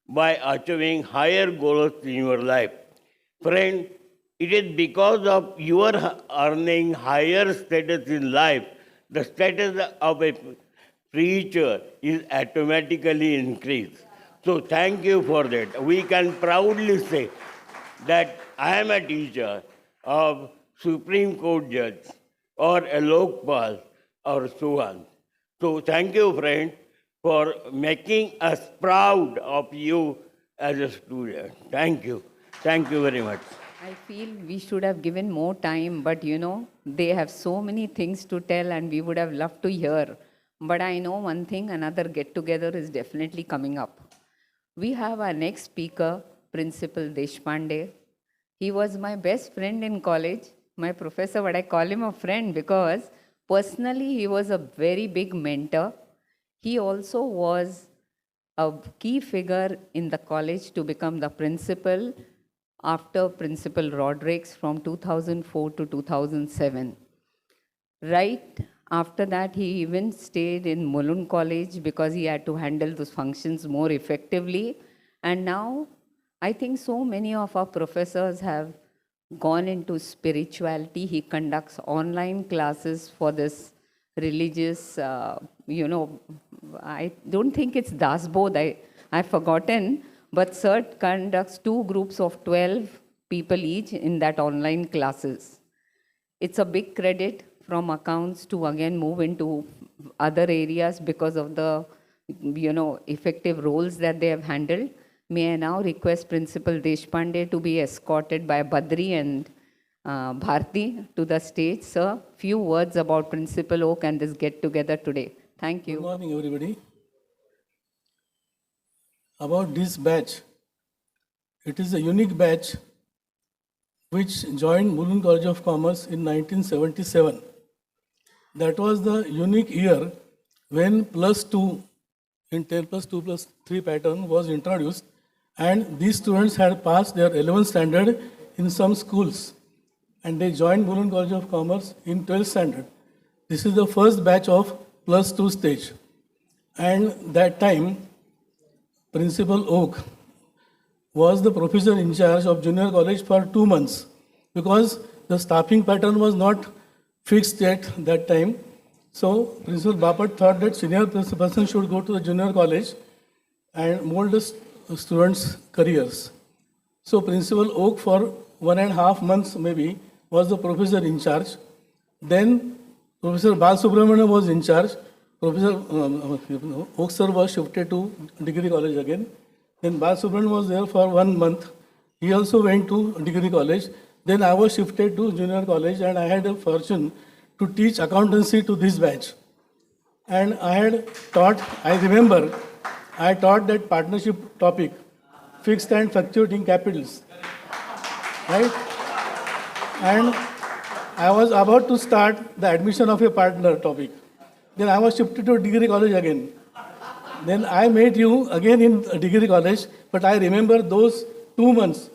by achieving higher goals in your life. Friend, it is because of your earning higher status in life, the status of a preacher is automatically increased. So thank you for that. We can proudly say that I am a teacher of Supreme Court judge or a Lokpal or so on. So thank you, friend, for making us proud of you as a student. Thank you. Thank you very much. I feel we should have given more time, but they have so many things to tell and we would have loved to hear. But I know one thing, another get-together is definitely coming up. We have our next speaker, Principal Deshpande. He was my best friend in college, my professor, but I call him a friend because personally he was a very big mentor. He also was a key figure in the college to become the principal after Principal Rodrigues from 2004 to 2007. Right after that, he even stayed in Mulund College because he had to handle those functions more effectively. And now, I think so many of our professors have gone into spirituality. He conducts online classes for this religious, I don't think it's Das Bodh, I've forgotten, but CERT conducts 2 groups of 12 people each in that online classes. It's a big credit from accounts to again move into other areas because of the, effective roles that they have handled. May I now request Principal Deshpande to be escorted by Badri and Bharti to the stage. Sir, few words about Principal Oak and this get-together today. Thank you. Good morning, everybody. About this batch, it is a unique batch which joined Mulund College of Commerce in 1977. That was the unique year when +2 in 10 plus 2 plus 3 pattern was introduced, and these students had passed their 11th standard in some schools, and they joined Mulund College of Commerce in 12th standard. This is the first batch of +2 stage, and that time Principal Oak was the professor in charge of junior college for 2 months because the staffing pattern was not fixed yet that time. So Principal Bapat thought that senior person should go to the junior college and mold the students' careers. So Principal Oak for 1.5 months maybe was the professor in charge. Then Professor Balasubramanian was in charge. Professor Oak sir was shifted to degree college again. Then Balasubramanian was there for 1 month. He also went to degree college. Then I was shifted to junior college and I had a fortune to teach accountancy to this batch. And I had taught, I remember, I taught that partnership topic, fixed and fluctuating capitals, right? And I was about to start the admission of a partner topic. Then I was shifted to degree college again. Then I met you again in a degree college, but I remember those 2 months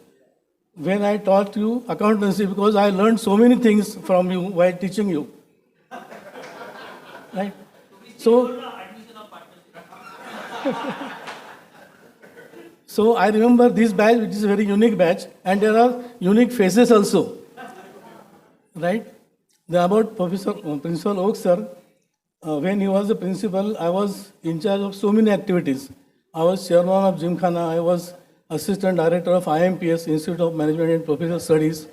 when I taught you accountancy because I learned so many things from you while teaching you. Right? So, so I remember this batch, which is a very unique batch, and there are unique faces also. Right? About Principal Oak, sir, when he was the principal, I was in charge of so many activities. I was chairman of Gymkhana, I was assistant director of IMPS, Institute of Management and Professional Studies.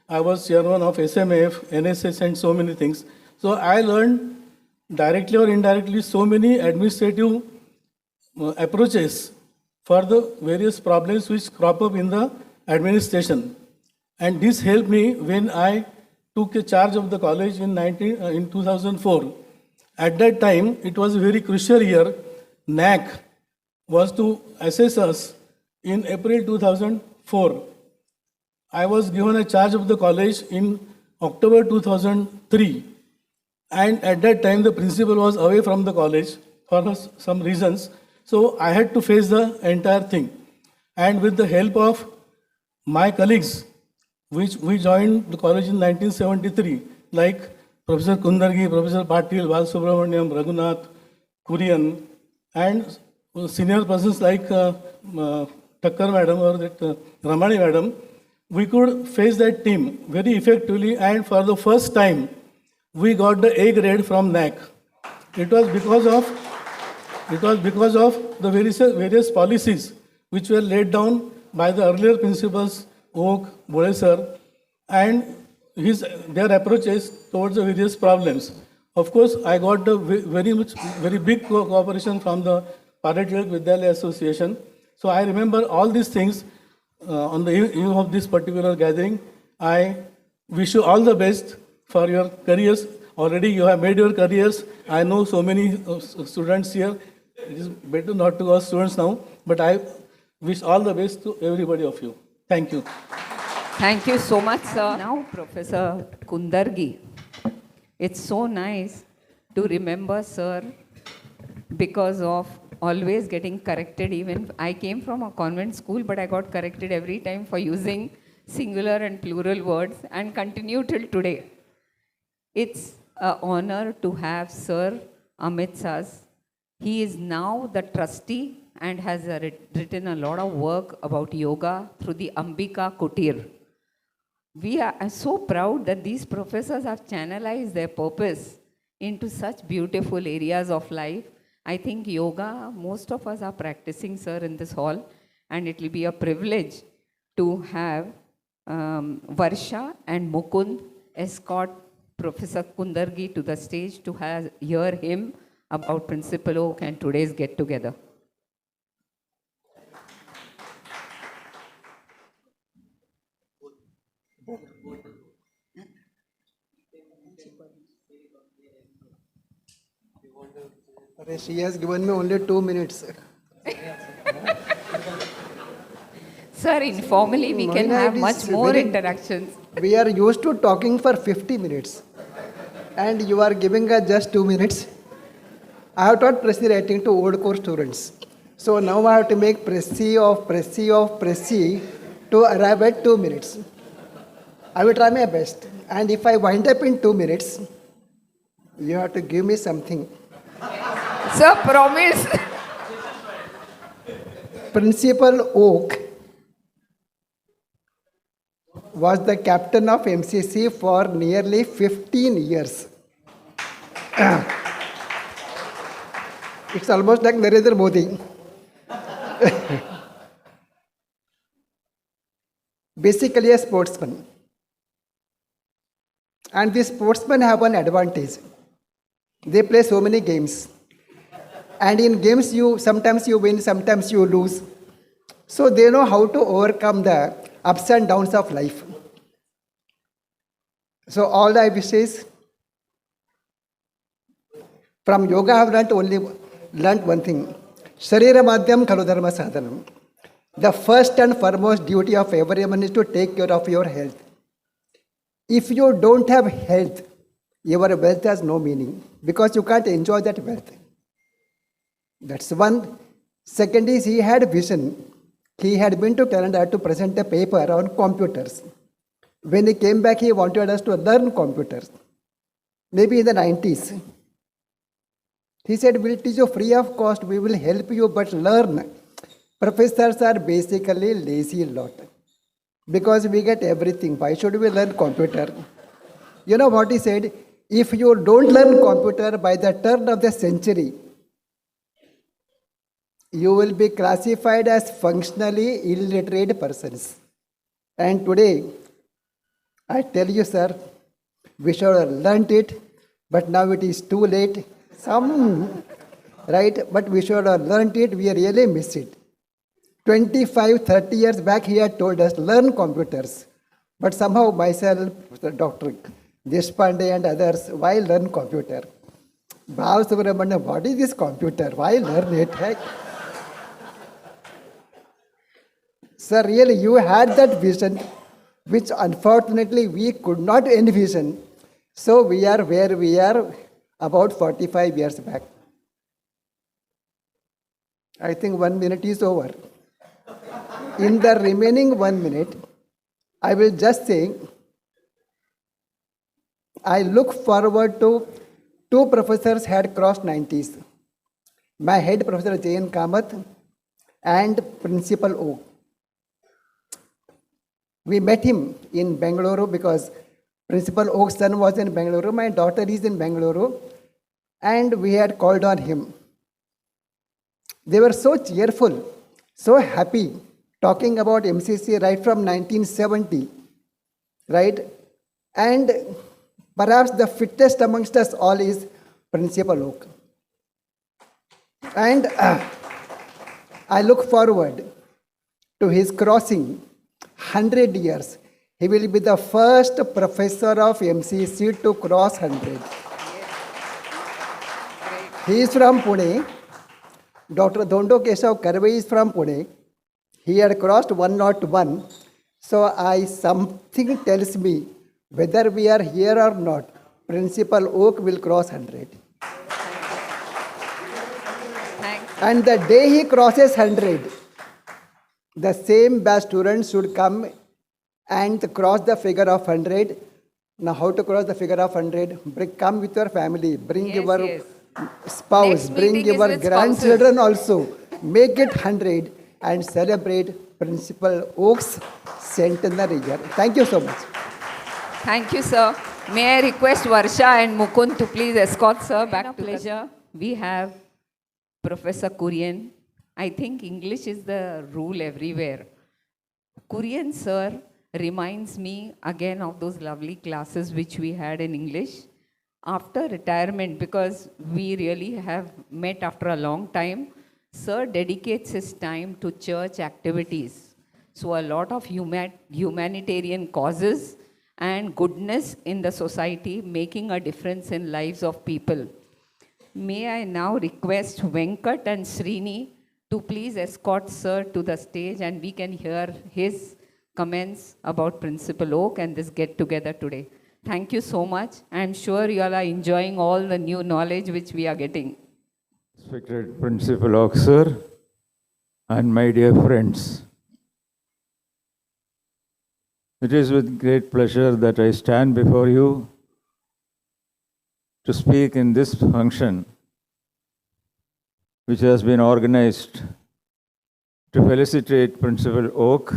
I was chairman of SMAF, NSS, and so many things. So I learned directly or indirectly so many administrative approaches for the various problems which crop up in the administration. And this helped me when I took a charge of the college in 2004. At that time, it was a very crucial year. NAC was to assess us in April 2004. I was given a charge of the college in October 2003. And at that time, the principal was away from the college for some reasons. So I had to face the entire thing. And with the help of my colleagues, which we joined the college in 1973, like Professor Kundargi, Professor Patil, Balasubramaniam, Raghunath, Kurian, and senior persons like Thakkar madam or Ramani madam, we could face that team very effectively, and for the first time, we got the A grade from NAC. It was because of the various policies which were laid down by the earlier principals, Oak, Bole sir, and their approaches towards the various problems. Of course, I got the very big cooperation from the Paratilak Vidyalaya Association. So I remember all these things on the eve of this particular gathering. I wish you all the best for your careers. Already you have made your careers. I know so many students here. It is better not to ask students now, but I wish all the best to everybody of you. Thank you. Thank you so much, sir. Now, Professor Kundargi, it's so nice to remember, sir, because of always getting corrected. Even I came from a convent school, but I got corrected every time for using singular and plural words and continue till today. It's an honor to have Sir Amit Sas. He is now the trustee and has written a lot of work about yoga through the Ambika Kutir. We are so proud that these professors have channelized their purpose into such beautiful areas of life. I think yoga, most of us are practicing, sir, in this hall, and it will be a privilege to have Varsha and Mukund escort Professor Kundargi to the stage to hear him about Principal Oak and today's get-together. She has given me only 2 minutes. Sir, informally we can have much more interactions. We are used to talking for 50 minutes. And you are giving us just 2 minutes. I have taught Pressy writing to old course students. So now I have to make Pressy to arrive at 2 minutes. I will try my best. And if I wind up in 2 minutes, you have to give me something. Sir, promise. Principal Oak was the captain of MCC for nearly 15 years. It's almost like Narendra Modi. Basically a sportsman. And these sportsmen have an advantage. They play so many games. And in games, sometimes you win, sometimes you lose. So they know how to overcome the ups and downs of life. So all I wish is, from yoga I have learned one thing. Sharira madhyam khalu dharma sadhanam. The first and foremost duty of everyone is to take care of your health. If you don't have health, your wealth has no meaning because you can't enjoy that wealth. That's one. Second is he had vision. He had been to Canada to present a paper on computers. When he came back, he wanted us to learn computers. Maybe in the 90s. He said, we'll teach you free of cost, we will help you, but learn. Professors are basically lazy lot. Because we get everything. Why should we learn computer? You know what he said? If you don't learn computer by the turn of the century, you will be classified as functionally illiterate persons. And today, I tell you, sir, we should have learned it, but now it is too late. Right? But we should have learned it, we really miss it. 25, 30 years back, he had told us, learn computers. But somehow myself, Dr. Deshpande and others, why learn computer? Bhav Subramanian, what is this computer? Why learn it? Heck? Sir, really, you had that vision, which unfortunately we could not envision. So we are where we are about 45 years back. I think 1 minute is over. In the remaining 1 minute, I will just say, I look forward to two professors had crossed 90s. My head professor J.N. Kamath and Principal O. We met him in Bangalore because Principal Oak's son was in Bangalore, my daughter is in Bangalore, and we had called on him. They were so cheerful, so happy, talking about MCC right from 1970, right? And perhaps the fittest amongst us all is Principal Oak. And I look forward to his crossing 100 years. He will be the first professor of MCC to cross 100. He is from Pune. Dr. Dhondo Keshav Karve is from Pune. He had crossed 101. So something tells me, whether we are here or not, Principal Oak will cross 100. And the day he crosses 100, the same batch students should come and cross the figure of 100. Now, how to cross the figure of 100? Come with your family, bring your spouse, Next bring meeting is your with grandchildren also. Make it 100 and celebrate Principal Oak's centenary year. Thank you so much. Thank you, sir. May I request Varsha and Mukund to please escort sir back to pleasure. We have Professor Kurian. I think English is the rule everywhere. Kurian sir reminds me again of those lovely classes which we had in English. After retirement, because we really have met after a long time, sir dedicates his time to church activities. So a lot of humanitarian causes and goodness in the society, making a difference in lives of people. May I now request Venkat and Srini to please escort sir to the stage and we can hear his comments about Principal Oak and this get-together today. Thank you so much. I am sure you all are enjoying all the new knowledge which we are getting. Respected Principal Oak, sir, and my dear friends. It is with great pleasure that I stand before you to speak in this function, which has been organized to felicitate Principal Oak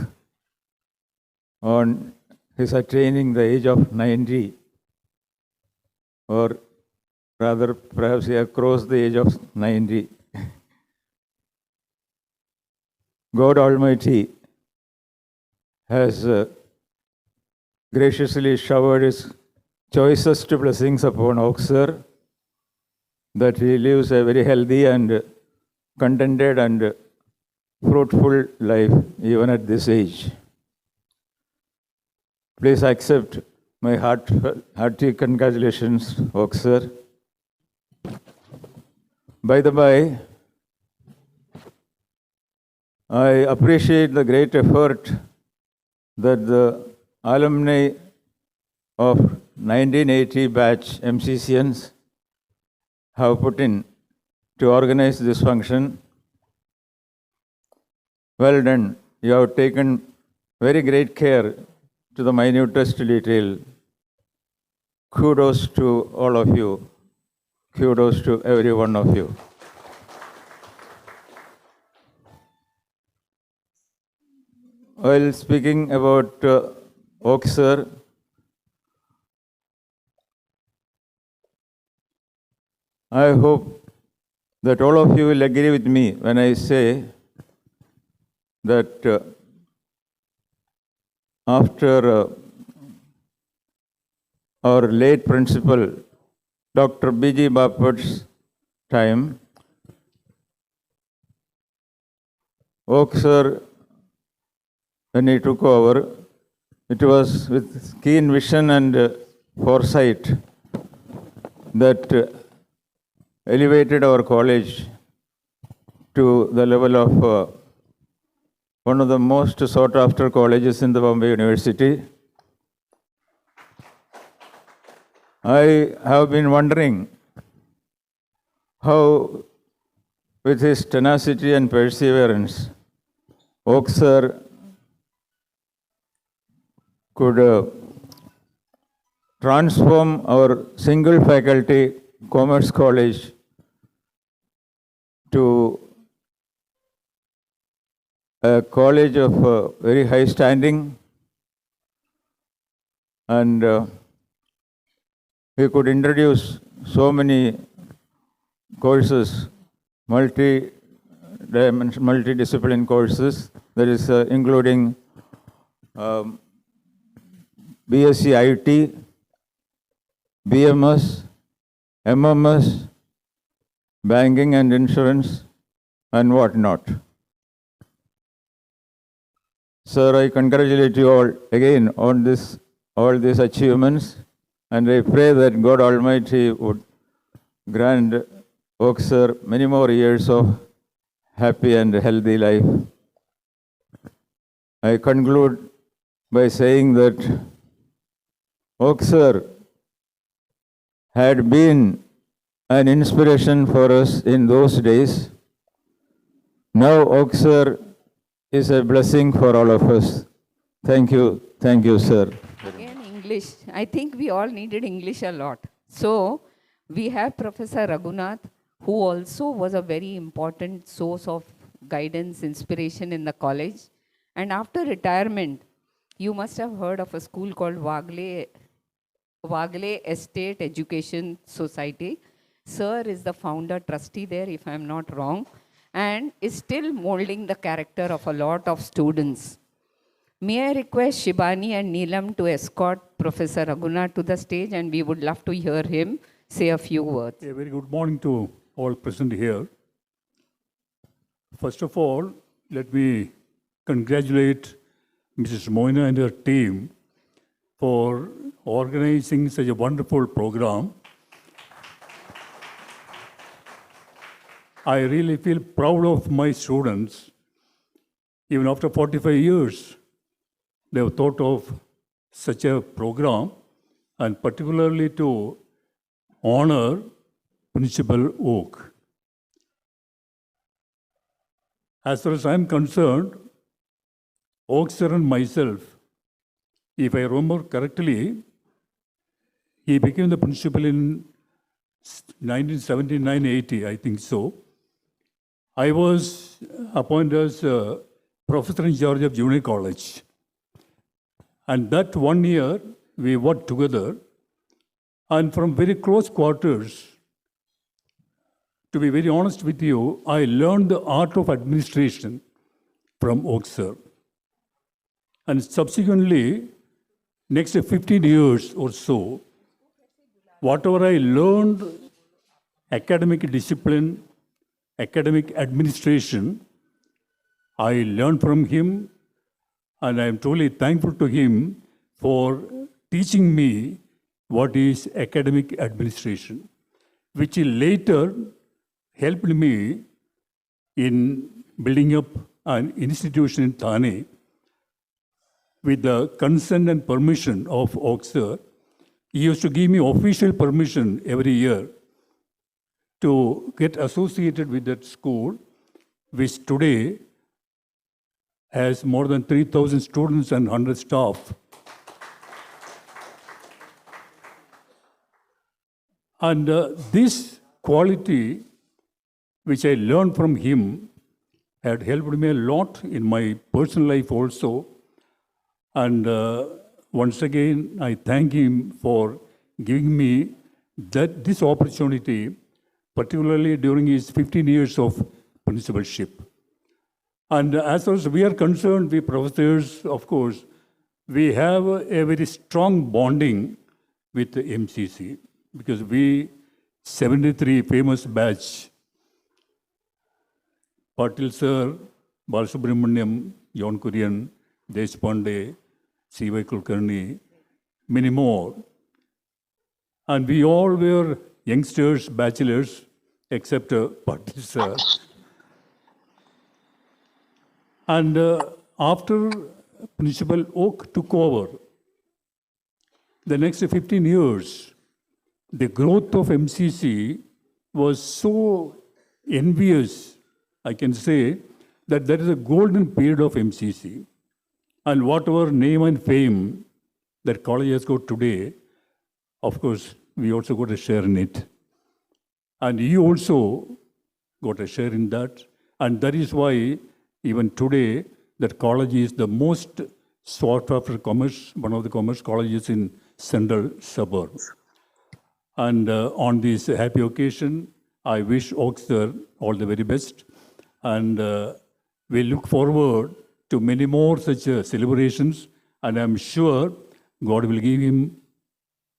on his attaining the age of 90, or rather, perhaps he has crossed the age of 90. God Almighty has graciously showered his choicest blessings upon Oak sir, that he lives a very healthy and contented and fruitful life even at this age. Please accept my hearty congratulations, Oak sir. By the by, I appreciate the great effort that the alumni of 1980 batch MCCians have put in to organize this function. Well done. You have taken very great care to the minutest detail. Kudos to all of you. Kudos to every one of you. While speaking about Oak Sir, I hope that all of you will agree with me when I say that after our late principal, Dr. B.G. Bapat's time, Oak Sir, when he took over, it was with keen vision and foresight that elevated our college to the level of one of the most sought after colleges in the Bombay University. I have been wondering how, with his tenacity and perseverance, Oak Sir could transform our single faculty Commerce College to a college of very high standing, and we could introduce so many courses, multidiscipline courses, that is including BSc IT, BMS, MMS, banking and insurance, and whatnot. Sir, I congratulate you all again on all these achievements, and I pray that God Almighty would grant Oak Sir many more years of happy and healthy life. I conclude by saying that Oak Sir had been an inspiration for us in those days. Now Oak Sir is a blessing for all of us. Thank you, sir. Again, English. I think we all needed English a lot. So, we have Professor Raghunath, who also was a very important source of guidance, inspiration in the college. And after retirement, you must have heard of a school called Wagle Estate Education Society. Sir is the founder trustee there, if I'm not wrong, and is still molding the character of a lot of students. May I request Shibani and Neelam to escort Professor Raghunath to the stage, and we would love to hear him say a few words. A very good morning to all present here. First of all, let me congratulate Mrs. Moina and her team for organizing such a wonderful program. I really feel proud of my students. Even after 45 years, they have thought of such a program, and particularly to honor Principal Oak. As far as I am concerned, Oak Sir and myself, if I remember correctly, he became the principal in 1979-80, I think so. I was appointed as professor in charge of junior college. And that 1 year, we worked together. And from very close quarters, to be very honest with you, I learned the art of administration from Oak Sir. And subsequently, next 15 years or so, whatever I learned, academic discipline, academic administration, I learned from him, and I am truly thankful to him for teaching me what is academic administration, which he later helped me in building up an institution in Thane. With the consent and permission of Oak Sir, he used to give me official permission every year to get associated with that school, which today has more than 3,000 students and 100 staff. And this quality, which I learned from him, had helped me a lot in my personal life also. And once again, I thank him for giving me this opportunity, particularly during his 15 years of principalship. And as far as we are concerned, we professors, of course, we have a very strong bonding with the MCC, because we, 73 famous batch, Patil sir, Balasubramaniam, John Kurian, Deshpande, C.Y. Kulkarni, many more. And we all were youngsters, bachelors, except Patil sir. And after Principal Oak took over, the next 15 years, the growth of MCC was so envious, I can say, that there is a golden period of MCC. And whatever name and fame that college has got today, of course, we also got a share in it. And you also got a share in that. And that is why even today, that college is the most sought after commerce, one of the commerce colleges in central suburbs. And on this happy occasion, I wish Oak sir all the very best. And we look forward to many more such celebrations. And I'm sure God will give him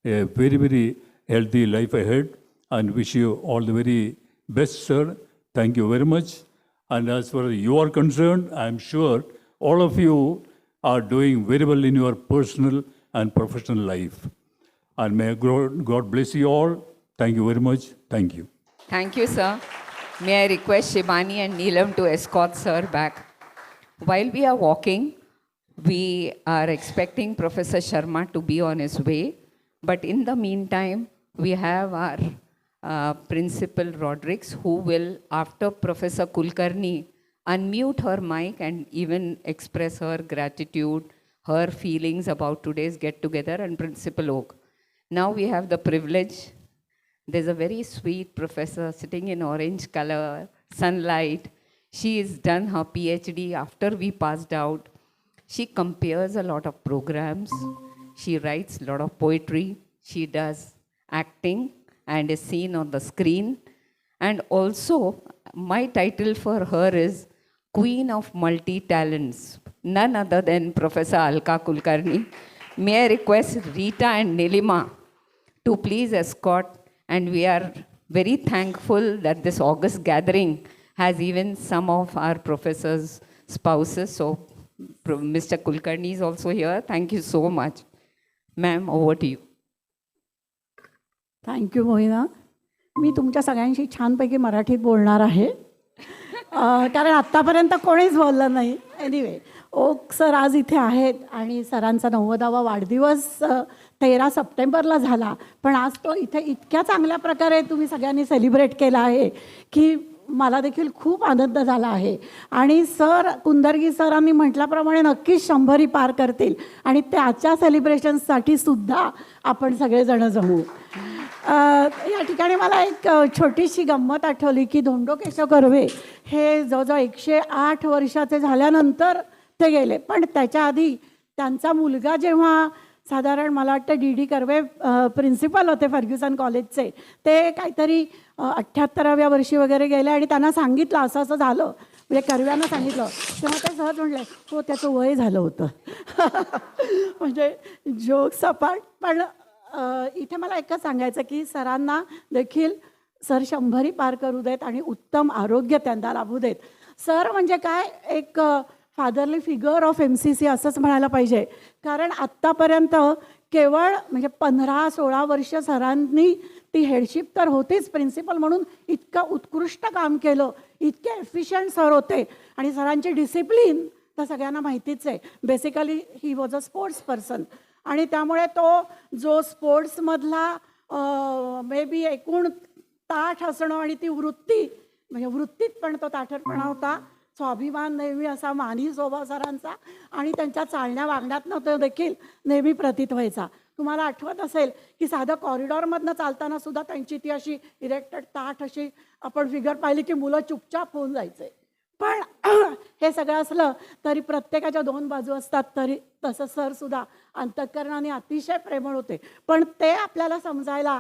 a very, very healthy life ahead. And wish you all the very best, sir. Thank you very much. And as far as you are concerned, I'm sure all of you are doing very well in your personal and professional life. And may God bless you all. Thank you very much. Thank you. Thank you, sir. May I request Shivani and Neelam to escort sir back. While we are walking, we are expecting Professor Sharma to be on his way. But in the meantime, we have our Principal Rodrigues, who will, after Professor Kulkarni, unmute her mic and even express her gratitude, her feelings about today's get-together, and Principal Oak. Now we have the privilege. There's a very sweet professor sitting in orange color, sunlight. She has done her PhD after we passed out. She compares a lot of programs. She writes a lot of poetry. She does acting and is seen on the screen. And also, my title for her is Queen of Multi-Talents, none other than Professor Alka Kulkarni. May I request Rita and Nilima to please escort, and we are very thankful that this August gathering has even some of our professors' spouses. So Mr. Kulkarni is also here. Thank you so much. Ma'am, over to you. Thank you Mohina. मी तुमच्या सगळ्यांशी छानपैकी मराठीत बोलणार आहे, कारण आत्तापर्यंत कोणीच बोललं नाही. एनिवे, ओक सर आज इथे आहेत आणि सरांचा 90वा वाढदिवस 13 सप्टेंबरला झाला. पण आज तो इथे इतक्या चांगल्या प्रकारे तुम्ही सगळ्यांनी सेलिब्रेट केला आहे की मला देखील खूप आनंद झाला आहे. आणि सर, कुंदर्गी सरांनी म्हटल्याप्रमाणे नक्कीच 100 पार करतील आणि त्याच्या सेलिब्रेशन्ससाठी सुद्धा आपण सगळेजण जमू. या ठिकाणी मला एक छोटीशी गंमत आठवली की धोंडो केशव कर्वे हे जवळजवळ 108 वर्षाचे झाल्यानंतर ते गेले. पण त्याच्या आधी त्यांचा मुलगा जेव्हा साधारण मला वाटतं डी कर्वे प्रिन्सिपल होते फर्ग्युसन कॉलेजचे, ते काहीतरी 78व्या वर्षी वगैरे गेले आणि त्यांना सांगितलं असं असं झालं, म्हणजे कर्व्यांना सांगितलं, तेव्हा ते सहज म्हटले हो त्याचं वय झालं होतं. म्हणजे जोक सपाट. पण इथे मला एकच सांगायचं की सरांना देखील सर 100 पार करू देत आणि उत्तम आरोग्य त्यांना लाभू देत. सर म्हणजे काय, एक फादरली फिगर ऑफ MCC असंच म्हणायला पाहिजे. कारण आत्तापर्यंत केवळ म्हणजे 15-16 वर्ष सरांनी ती हेडशिप तर होतीच, प्रिन्सिपल म्हणून इतकं उत्कृष्ट काम केलं, इतके एफिशियंट सर होते. आणि सरांची डिसिप्लिन तर सगळ्यांना माहितीच आहे. Basically he was a sports person आणि त्यामुळे तो जो स्पोर्ट्समधला मे बी एकूण ताठ असणं आणि ती वृत्ती, म्हणजे वृत्तीत पण तो ताठरपणा होता. स्वाभिमान नेहमी असा मानी स्वभाव सरांचा आणि त्यांच्या चालण्या वागण्यातनं तो देखील नेहमी प्रतीत व्हायचा. तुम्हाला आठवत असेल की साधं कॉरिडॉरमधनं चालताना सुद्धा त्यांची ती अशी इरेक्टेड ताठ अशी आपण फिगर पाहिली की मुलं चुपचाप होऊन जायचे. पण हे सगळं असलं तरी प्रत्येकाच्या दोन बाजू असतात. तरी तसं सरसुद्धा अंतःकरणाने अतिशय प्रेमळ होते. पण ते आपल्याला समजायला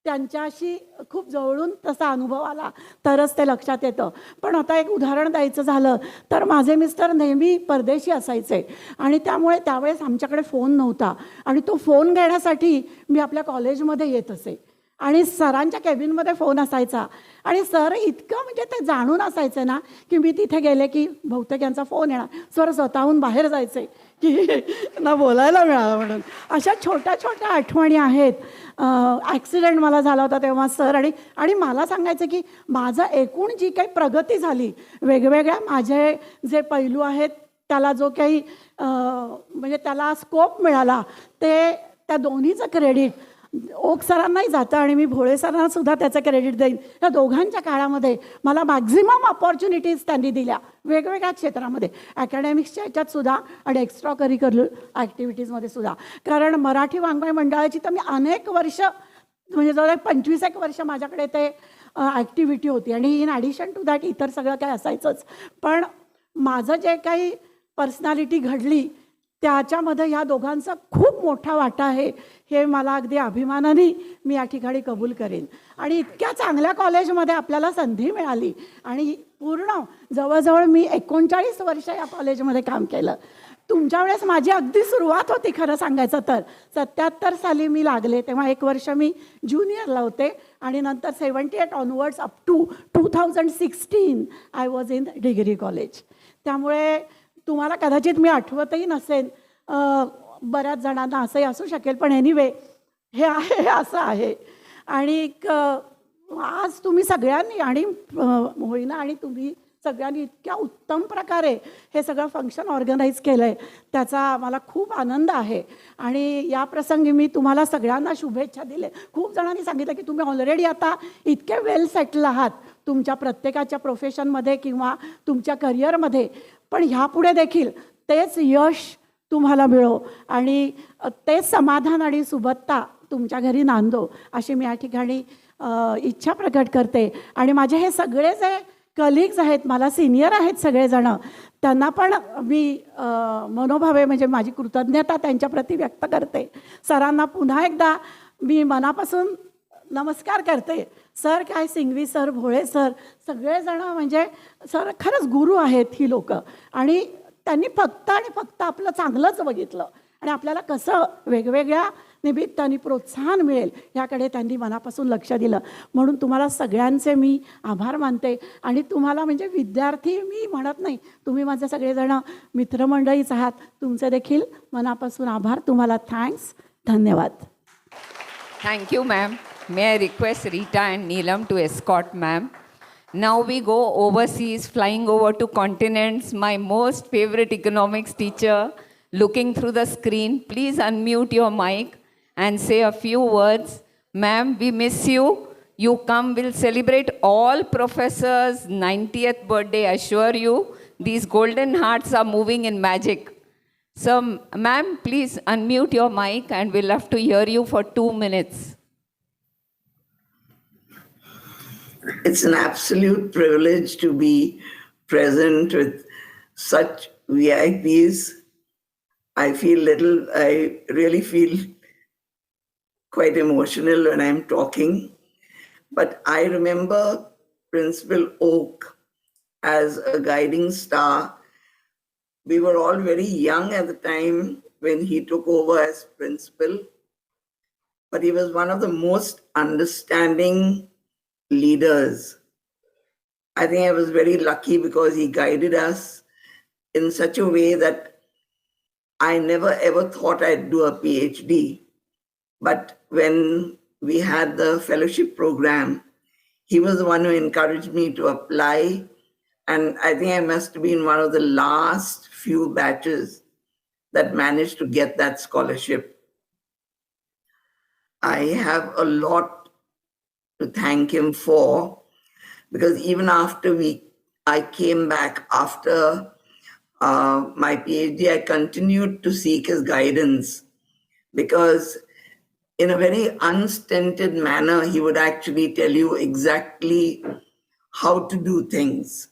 त्यांच्याशी खूप जवळून तसा अनुभव आला तरच ते लक्षात येतं. पण आता एक उदाहरण द्यायचं झालं तर माझे मिस्टर नेहमी परदेशी असायचे आणि त्यामुळे त्यावेळेस आमच्याकडे फोन नव्हता आणि तो फोन घेण्यासाठी मी आपल्या कॉलेजमध्ये येत असे आणि सरांच्या केबिनमध्ये फोन असायचा आणि सर इतकं म्हणजे ते जाणून असायचे ना की मी तिथे गेले की बहुतेक यांचा फोन येणार. सर स्वतःहून बाहेर जायचे की ना बोलायला मिळालं म्हणून. अशा छोट्या छोट्या आठवणी आहेत. ॲक्सिडेंट मला झाला होता तेव्हा सर आणि मला सांगायचं की माझं एकूण जी काही प्रगती झाली वेगवेगळ्या माझे जे पैलू आहेत त्याला जो काही म्हणजे त्याला स्कोप मिळाला ते त्या दोन्हीचं क्रेडिट ओक सरांनाही जातं आणि मी भोळे सरांना सुद्धा त्याचं क्रेडिट देईन. या दोघांच्या काळामध्ये मला मॅक्झिमम अपॉर्च्युनिटीज त्यांनी दिल्या वेगवेगळ्या क्षेत्रामध्ये, ॲकॅडमिक्सच्या ह्याच्यात सुद्धा आणि एक्स्ट्रा करिक्युलर ॲक्टिव्हिटीजमध्ये सुद्धा. कारण मराठी वाङ्मय मंडळाची तर मी अनेक वर्ष म्हणजे जवळ 25 वर्ष माझ्याकडे ते ॲक्टिव्हिटी होती आणि इन ॲडिशन टू दॅट इतर सगळं काही असायचंच. पण माझं जे काही पर्सनॅलिटी घडली त्याच्यामध्ये ह्या दोघांचा खूप मोठा वाटा आहे हे मला अगदी अभिमानाने मी या ठिकाणी कबूल करेन. आणि इतक्या चांगल्या कॉलेजमध्ये आपल्याला संधी मिळाली आणि पूर्ण जवळजवळ मी 39 वर्ष या कॉलेजमध्ये काम केलं. तुमच्या वेळेस माझी अगदी सुरुवात होती खरं सांगायचं तर. 77 साली मी लागले तेव्हा 1 वर्ष मी ज्युनियरला होते आणि नंतर 78 onwards up to 2016 I was in degree college. त्यामुळे तुम्हाला कदाचित मी आठवतही नसेन, बऱ्याच जणांना असंही असू शकेल, पण एनिवे हे आहे हे असं आहे. आणि आज तुम्ही सगळ्यांनी आणि होईना आणि तुम्ही सगळ्यांनी इतक्या उत्तम प्रकारे हे सगळं फंक्शन ऑर्गनाईज केलं आहे त्याचा मला खूप आनंद आहे. आणि या प्रसंगी मी तुम्हाला सगळ्यांना शुभेच्छा दिले. खूप जणांनी सांगितलं की तुम्ही ऑलरेडी आता इतके वेल सेटल आहात तुमच्या प्रत्येकाच्या प्रोफेशनमध्ये किंवा तुमच्या करिअरमध्ये, पण ह्यापुढे देखील तेच यश तुम्हाला मिळो आणि तेच समाधान आणि सुबत्ता तुमच्या घरी नांदो अशी मी या ठिकाणी इच्छा प्रकट करते. आणि माझे हे सगळे जे कलिग्स आहेत, मला सिनियर आहेत सगळेजणं, त्यांना पण मी मनोभावे म्हणजे माझी कृतज्ञता त्यांच्याप्रती व्यक्त करते. सरांना पुन्हा एकदा मी मनापासून नमस्कार करते. सर काय सिंघवी सर, भोळे सर, सगळेजणं म्हणजे सर खरंच गुरु आहेत ही लोकं. आणि त्यांनी फक्त आणि फक्त आपलं चांगलंच बघितलं आणि आपल्याला कसं वेगवेगळ्या निमित्ताने प्रोत्साहन मिळेल याकडे त्यांनी मनापासून लक्ष दिलं. म्हणून तुम्हाला सगळ्यांचे मी आभार मानते. आणि तुम्हाला म्हणजे विद्यार्थी मी म्हणत नाही, तुम्ही माझे सगळेजणं मित्रमंडळीच आहात, तुमचे देखील मनापासून आभार. तुम्हाला थँक्स, धन्यवाद. Thank you, ma'am. May I request Rita and Neelam to escort ma'am. Now we go overseas, flying over to continents. My most favorite economics teacher, looking through the screen. Please unmute your mic and say a few words. Ma'am, we miss you. You come, we'll celebrate all professors' 90th birthday, I assure you. These golden hearts are moving in magic. So, ma'am, please unmute your mic and we'll love to hear you for 2 minutes. It's an absolute privilege to be present with such VIPs. I really feel quite emotional when I'm talking. But I remember Principal Oak as a guiding star. We were all very young at the time when he took over as principal. But he was one of the most understanding leaders. I think I was very lucky because he guided us in such a way that I never ever thought I'd do a PhD. But when we had the fellowship program, he was the one who encouraged me to apply. And I think I must have been one of the last few batches that managed to get that scholarship. I have a lot to thank him for, because even after I came back after my PhD, I continued to seek his guidance, because in a very unstinted manner, he would actually tell you exactly how to do things.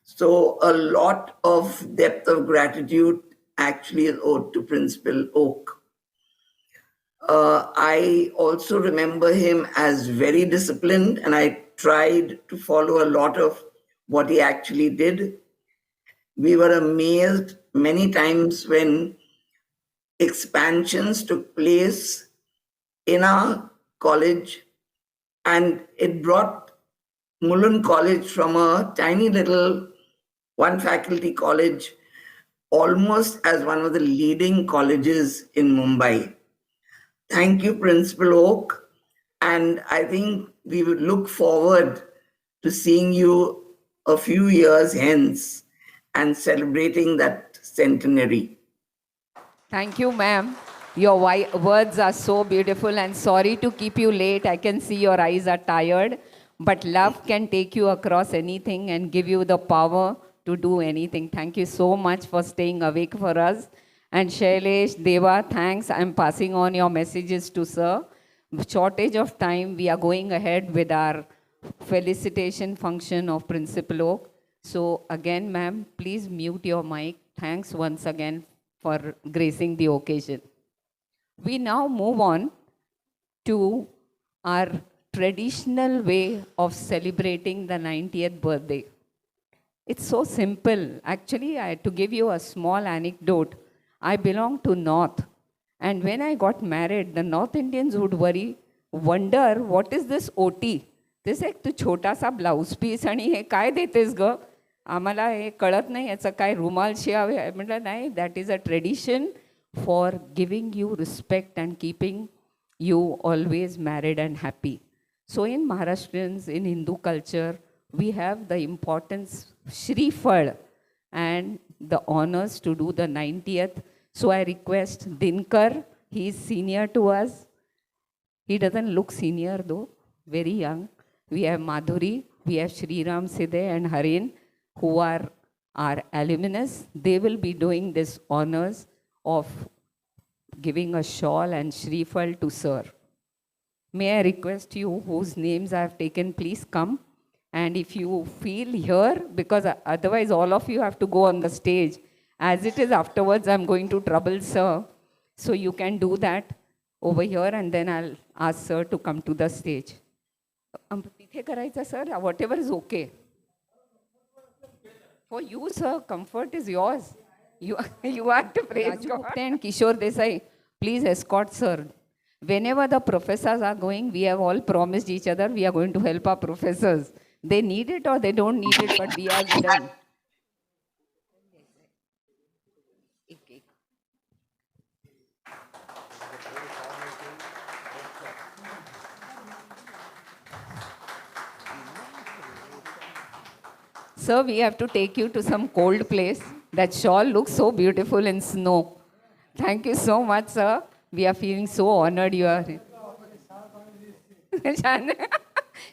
So a lot of depth of gratitude actually is owed to Principal Oak. I also remember him as very disciplined, and I tried to follow a lot of what he actually did. We were amazed many times when expansions took place in our college, and it brought Mulund College from a tiny little one faculty college almost as one of the leading colleges in Mumbai. Thank you, Principal Oak, and I think we would look forward to seeing you a few years hence and celebrating that centenary. Thank you, ma'am. Your words are so beautiful, and sorry to keep you late. I can see your eyes are tired, but love can take you across anything and give you the power to do anything. Thank you so much for staying awake for us. And Shailesh, Deva, thanks. I'm passing on your messages to sir. Shortage of time, we are going ahead with our felicitation function of Principal Oak. So again, ma'am, please mute your mic. Thanks once again for gracing the occasion. We now move on to our traditional way of celebrating the 90th birthday. It's so simple. Actually, to give you a small anecdote, I belong to North. And when I got married, the North Indians would wonder, what is this OT? This एक तू छोटासा blouse piece आणि हे काय देतेस ग? आम्हाला हे कळत नाही याचं काय रुमाल शिवावे. म्हटलं नाही, that is a tradition for giving you respect and keeping you always married and happy. So in Maharashtrians, in Hindu culture, we have the importance Shrifal and the honors to do the 90th. So I request Dinkar, he is senior to us. He doesn't look senior though, very young. We have Madhuri, we have Sriram Sidhe and Harin, who are our alumnus. They will be doing this honors of giving a shawl and Shrifal to sir. May I request you, whose names I have taken, please come. And if you feel here, because otherwise all of you have to go on the stage. As it is afterwards, I'm going to trouble sir. So you can do that over here, and then I'll ask sir to come to the stage. तिथे करायचं sir, whatever is okay. For you, sir, comfort is yours. You have to praise God. And Kishore Desai, please escort sir. Whenever the professors are going, we have all promised each other we are going to help our professors. They need it or they don't need it, but we are done. Sir, we have to take you to some cold place. That shawl looks so beautiful in snow. Thank you so much, sir. We are feeling so honored you are here.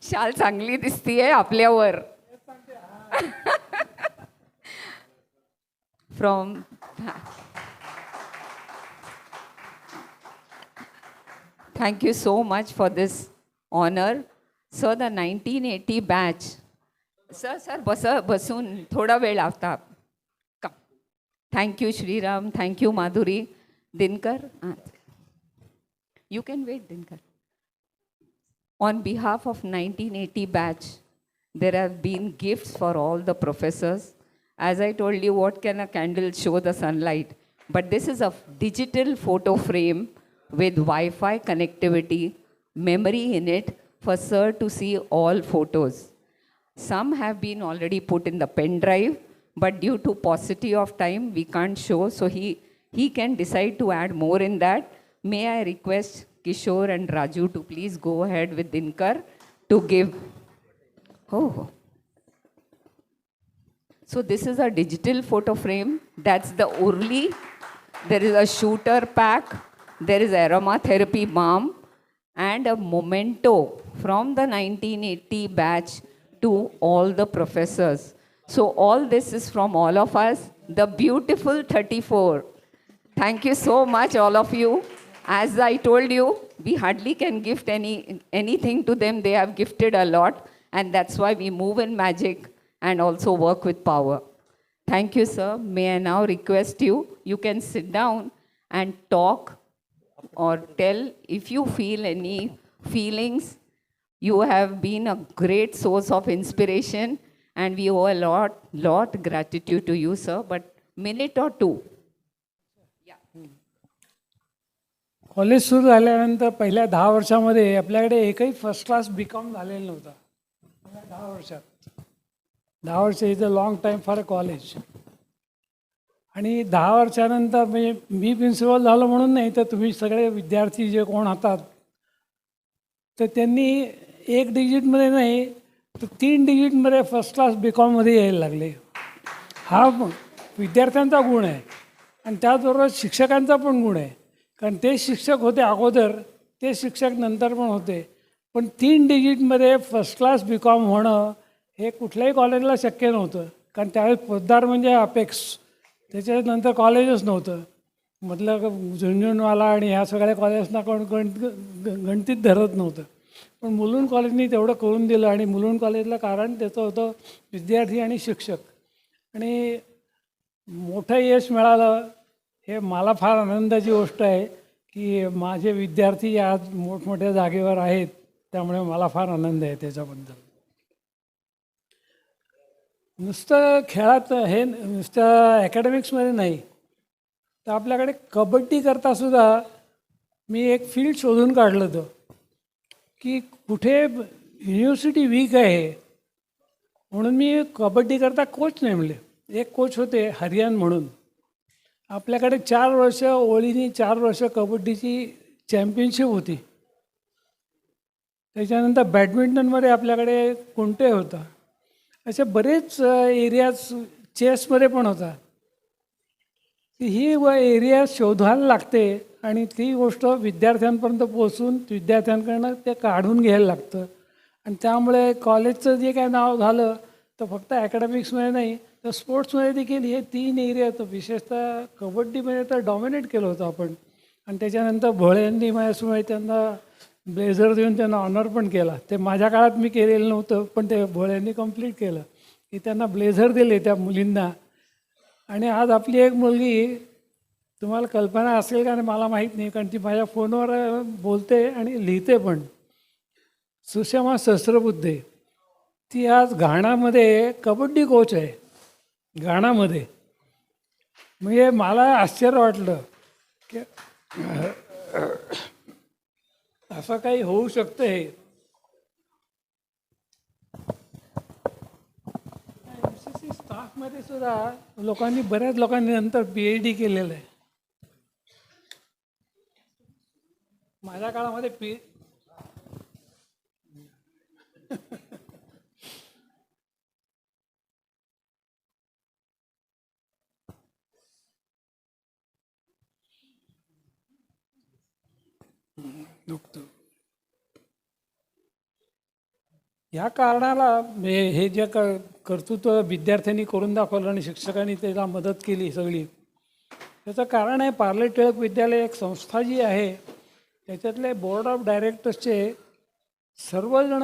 शाल चांगली दिसतीये आपल्यावर. From thank you so much for this honor. Sir, the 1980 batch. Sir, बसून थोडा वेळ लागता. Thank you, Sriram. Thank you, Madhuri. Dinkar. You can wait, Dinkar. On behalf of 1980 batch, there have been gifts for all the professors. As I told you, what can a candle show the sunlight? But this is a digital photo frame with Wi-Fi connectivity, memory in it for sir to see all photos. Some have been already put in the pen drive, but due to paucity of time, we can't show. So he can decide to add more in that. May I request Kishore and Raju to please go ahead with Dinkar to give. Oh. So this is a digital photo frame. That's the Urli. There is a shooter pack. There is aromatherapy balm. and a memento from the 1980 batch to all the professors. So all this is from all of us, the beautiful 34. Thank you so much, all of you. As I told you, we hardly can gift anything to them. They have gifted a lot, and that's why we move in magic and also work with power. Thank you, sir. May I now request you, you can sit down and talk or tell if you feel any feelings. You have been a great source of inspiration, and we owe a lot gratitude to you, sir. But minute or two. College सुरू झाल्यानंतर पहिल्या 10 वर्षामध्ये आपल्याकडे एकही first class BCom झालेला नव्हता. पहिल्या 10 वर्षात 10 वर्ष is a long time for a college. आणि 10 वर्षानंतर म्हणजे मी प्रिन्सिपल झालो म्हणून नाही, तर तुम्ही सगळे विद्यार्थी जे कोण होतात तर त्यांनी 1 डिजिटमध्ये नाही तर 3 डिजिटमध्ये फर्स्ट क्लास बी.कॉममध्ये यायला लागले. हा विद्यार्थ्यांचा गुण आहे आणि त्याचबरोबर शिक्षकांचा पण गुण आहे. कारण ते शिक्षक होते अगोदर, ते शिक्षक नंतर पण होते. पण 3 डिजिटमध्ये फर्स्ट क्लास बी.कॉम होणं हे कुठल्याही कॉलेजला शक्य नव्हतं. कारण त्यावेळेस पोद्दार म्हणजे अपेक्स, त्याच्यानंतर कॉलेजच नव्हतं. म्हटलं झुंझुनवाला आणि ह्या सगळ्या कॉलेजना कोण गणतीत धरत नव्हतं. पण मुलुंड कॉलेजनी तेवढं करून दिलं. आणि मुलुंड कॉलेजला कारण त्याचं होतं विद्यार्थी आणि शिक्षक. आणि मोठं यश मिळालं हे मला फार आनंदाची गोष्ट आहे की माझे विद्यार्थी आज मोठमोठ्या जागेवर आहेत. त्यामुळे मला फार आनंद आहे त्याच्याबद्दल. नुसतं खेळात हे नुसतं ॲकॅडमिक्समध्ये नाही तर आपल्याकडे कबड्डीकरतासुद्धा मी एक फील्ड शोधून काढलं होतं की कुठे युनिव्हर्सिटी वीक आहे. म्हणून मी कबड्डीकरता कोच नेमले. एक कोच होते हरियान म्हणून. आपल्याकडे 4 वर्ष ओळीनी 4 वर्ष कबड्डीची चॅम्पियनशिप होती. त्याच्यानंतर बॅडमिंटनमध्ये आपल्याकडे कुंटे होता. असे बरेच एरियाज, चेसमध्ये पण होता. ही एरिया शोधायला लागते आणि ती गोष्ट विद्यार्थ्यांपर्यंत पोचून विद्यार्थ्यांकडनं ते काढून घ्यायला लागतं. आणि त्यामुळे कॉलेजचं जे काय नाव झालं तर फक्त ॲकॅडमिक्समध्ये नाही तर स्पोर्ट्समध्ये देखील हे 3 एरिया होतं. विशेषतः कबड्डीमध्ये तर डॉमिनेट केलं होतं आपण. आणि त्याच्यानंतर भोळ्यांनी माझ्यासमोर त्यांना ब्लेझर देऊन त्यांना ऑनर पण केला. ते माझ्या काळात मी केलेलं नव्हतं, पण ते भोळ्यांनी कंप्लीट केलं की त्यांना ब्लेझर दिले त्या मुलींना. आणि आज आपली एक मुलगी, तुम्हाला कल्पना असेल का नाही मला माहीत नाही, कारण ती माझ्या फोनवर बोलते आणि लिहिते पण, सुषमा सहस्रबुद्धे. ती आज घाणामध्ये कबड्डी कोच आहे. घाणामध्ये. म्हणजे मला आश्चर्य वाटलं की असं काही होऊ शकतं. हे MCC स्टाफमध्ये सुद्धा लोकांनी, बऱ्याच लोकांनी नंतर PhD केलेलं आहे. माझ्या काळामध्ये ह्या कारणाला हे जे कर्तृत्व विद्यार्थ्यांनी करून दाखवलं आणि शिक्षकांनी त्याला मदत केली सगळी, त्याचं कारण आहे पार्ले टिळक विद्यालय एक संस्था जी आहे त्याच्यातले बोर्ड ऑफ डायरेक्टर्सचे सर्वजण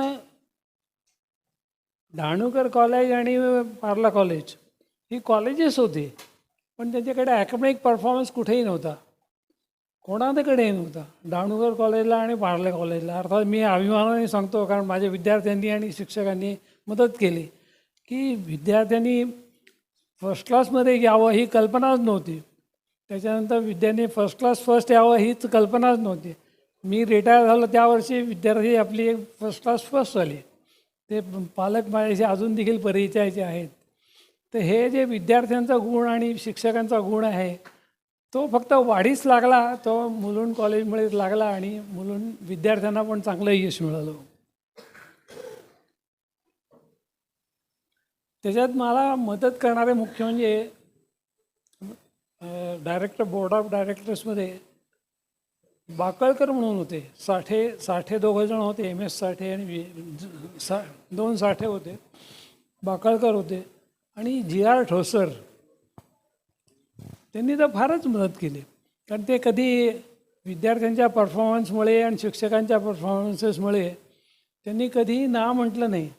डहाणूकर कॉलेज आणि पार्ला कॉलेज ही कॉलेजेस होती. पण त्यांच्याकडे अकॅडमिक परफॉर्मन्स कुठेही नव्हता, कोणाकडेही नव्हता. डहाणूकर कॉलेजला आणि पार्ले कॉलेजला. अर्थात मी अभिमानाने सांगतो कारण माझ्या विद्यार्थ्यांनी आणि शिक्षकांनी मदत केली की विद्यार्थ्यांनी फर्स्ट क्लासमध्ये यावं ही कल्पनाच नव्हती. त्याच्यानंतर विद्यार्थी फर्स्ट क्लास फर्स्ट यावं हीच कल्पनाच नव्हती. मी रिटायर झालो त्या वर्षी विद्यार्थी आपली फर्स्ट क्लास फर्स्ट झाली. ते पालक माझ्याशी अजून देखील परिचयाचे आहेत. तर हे जे विद्यार्थ्यांचा गुण आणि शिक्षकांचा गुण आहे तो फक्त वाढीस लागला, तो मुलुंड कॉलेजमुळेच लागला आणि मुलुंड विद्यार्थ्यांना पण चांगलं यश मिळालं. त्याच्यात मला मदत करणारे मुख्य म्हणजे डायरेक्टर, बोर्ड ऑफ डायरेक्टर्समध्ये बाकळकर म्हणून होते, साठे दोघं जण होते, MS साठे आणि दोन साठे होते, बाकळकर होते आणि GR ठोसर. त्यांनी तर फारच मदत केली, कारण ते कधी विद्यार्थ्यांच्या परफॉर्मन्समुळे आणि शिक्षकांच्या परफॉर्मन्सेसमुळे त्यांनी कधीही ना म्हटलं नाही.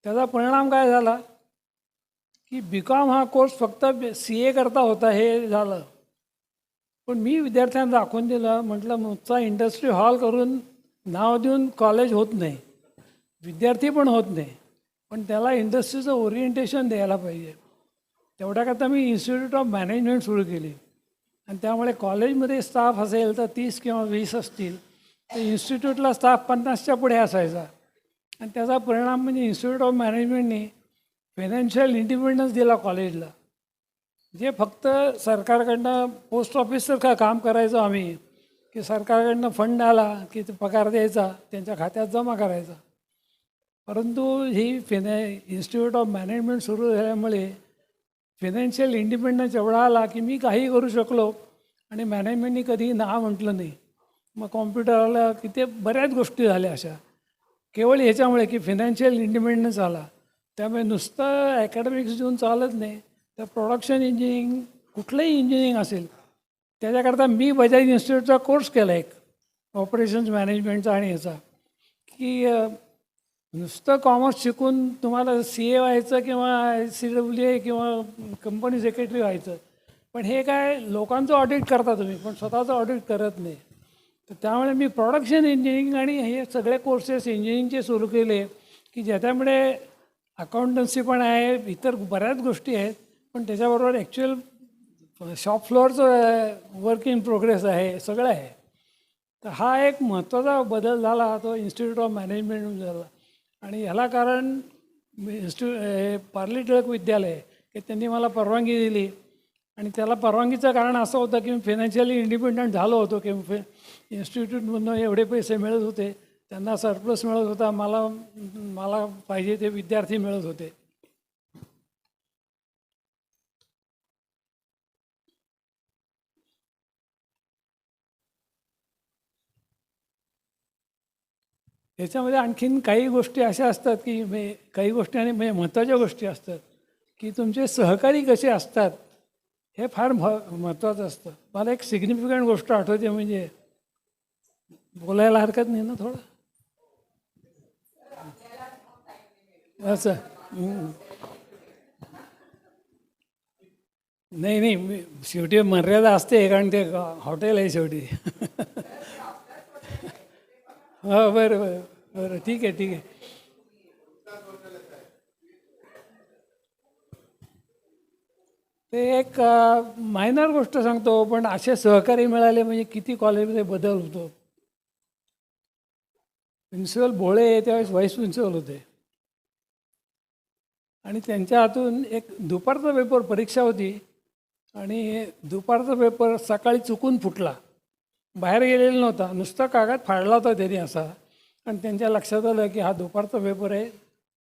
त्याचा परिणाम काय झाला की BCom हा कोर्स फक्त CA करता होता हे झालं. पण मी विद्यार्थ्यांना दाखवून दिलं, म्हटलं नुसता इंडस्ट्री हॉल करून नाव देऊन कॉलेज होत नाही, विद्यार्थी पण होत नाही, पण त्याला इंडस्ट्रीचं ओरिएंटेशन द्यायला पाहिजे. तेवढ्याकरता मी इन्स्टिट्यूट ऑफ मॅनेजमेंट सुरू केली आणि त्यामुळे कॉलेजमध्ये स्टाफ असेल तर 30 किंवा 20 असतील, तर इन्स्टिट्यूटला स्टाफ 50च्या पुढे असायचा. आणि त्याचा परिणाम म्हणजे इन्स्टिट्यूट ऑफ मॅनेजमेंटने फायनान्शियल इंडिपेंडन्स दिला कॉलेजला. जे फक्त सरकारकडनं पोस्ट ऑफिससारखं काम करायचो आम्ही, की सरकारकडनं फंड आला की ते पगार द्यायचा, त्यांच्या खात्यात जमा करायचा. परंतु ही इन्स्टिट्यूट ऑफ मॅनेजमेंट सुरू झाल्यामुळे फायनान्शियल इंडिपेंडन्स एवढा आला की मी काही करू शकलो आणि मॅनेजमेंटनी कधीही ना म्हटलं नाही. मग कॉम्प्युटर आला की ते बऱ्याच गोष्टी झाल्या अशा, केवळ ह्याच्यामुळे की फायनान्शियल इंडिपेंडन्स आला. त्यामुळे नुसतं ॲकॅडमिक्स देऊन चालत नाही, तर प्रोडक्शन इंजिनिअरिंग कुठलंही इंजिनिअरिंग असेल त्याच्याकरता मी बजाज इन्स्टिट्यूटचा कोर्स केला एक ऑपरेशन्स मॅनेजमेंटचा आणि ह्याचा, की नुसतं कॉमर्स शिकून तुम्हाला CA व्हायचं किंवा CWA किंवा कंपनी सेक्रेटरी व्हायचं, पण हे काय लोकांचं ऑडिट करता तुम्ही, पण स्वतःचं ऑडिट करत नाही. तर त्यामुळे मी प्रोडक्शन इंजिनिअरिंग आणि हे सगळे कोर्सेस इंजिनिअरिंगचे सुरू केले, की ज्याच्यामुळे अकाउंटन्सी पण आहे, इतर बऱ्याच गोष्टी आहेत, पण त्याच्याबरोबर ॲक्च्युअल शॉप फ्लोअरचं वर्क इन प्रोग्रेस आहे, सगळं आहे. तर हा एक महत्त्वाचा बदल झाला, तो इन्स्टिट्यूट ऑफ मॅनेजमेंट झाला. आणि ह्याला कारण पार्ली टिळक विद्यालय की त्यांनी मला परवानगी दिली. आणि त्याला परवानगीचं कारण असं होतं की मी फायनान्शियली इंडिपेंडंट झालो होतो, की इन्स्टिट्यूटमधून एवढे पैसे मिळत होते, त्यांना सरप्लस मिळत होता, मला पाहिजे ते विद्यार्थी मिळत होते. याच्यामध्ये आणखीन काही गोष्टी अशा असतात की काही गोष्टी आणि महत्त्वाच्या गोष्टी असतात की तुमचे सहकारी कसे असतात हे फार महत्त्वाचं असतं. मला एक सिग्निफिकंट गोष्ट आठवते, म्हणजे बोलायला हरकत नाही ना थोडं असं? नाही, शेवटी मर्यादा असते, कारण ते हॉटेल आहे शेवटी. हो, बरं, ठीक आहे. ते एक मायनर गोष्ट सांगतो, पण असे सहकारी मिळाले म्हणजे किती कॉलेजमध्ये बदल होतो. प्रिन्सिपल भोळे त्यावेळेस व्हाईस प्रिन्सिपल होते आणि त्यांच्या हातून एक दुपारचा पेपर परीक्षा होती आणि दुपारचा पेपर सकाळी चुकून फुटला, बाहेर गेलेला नव्हता, नुसता कागद फाडला होता त्यांनी असा. आणि त्यांच्या लक्षात आलं की हा दुपारचा पेपर आहे,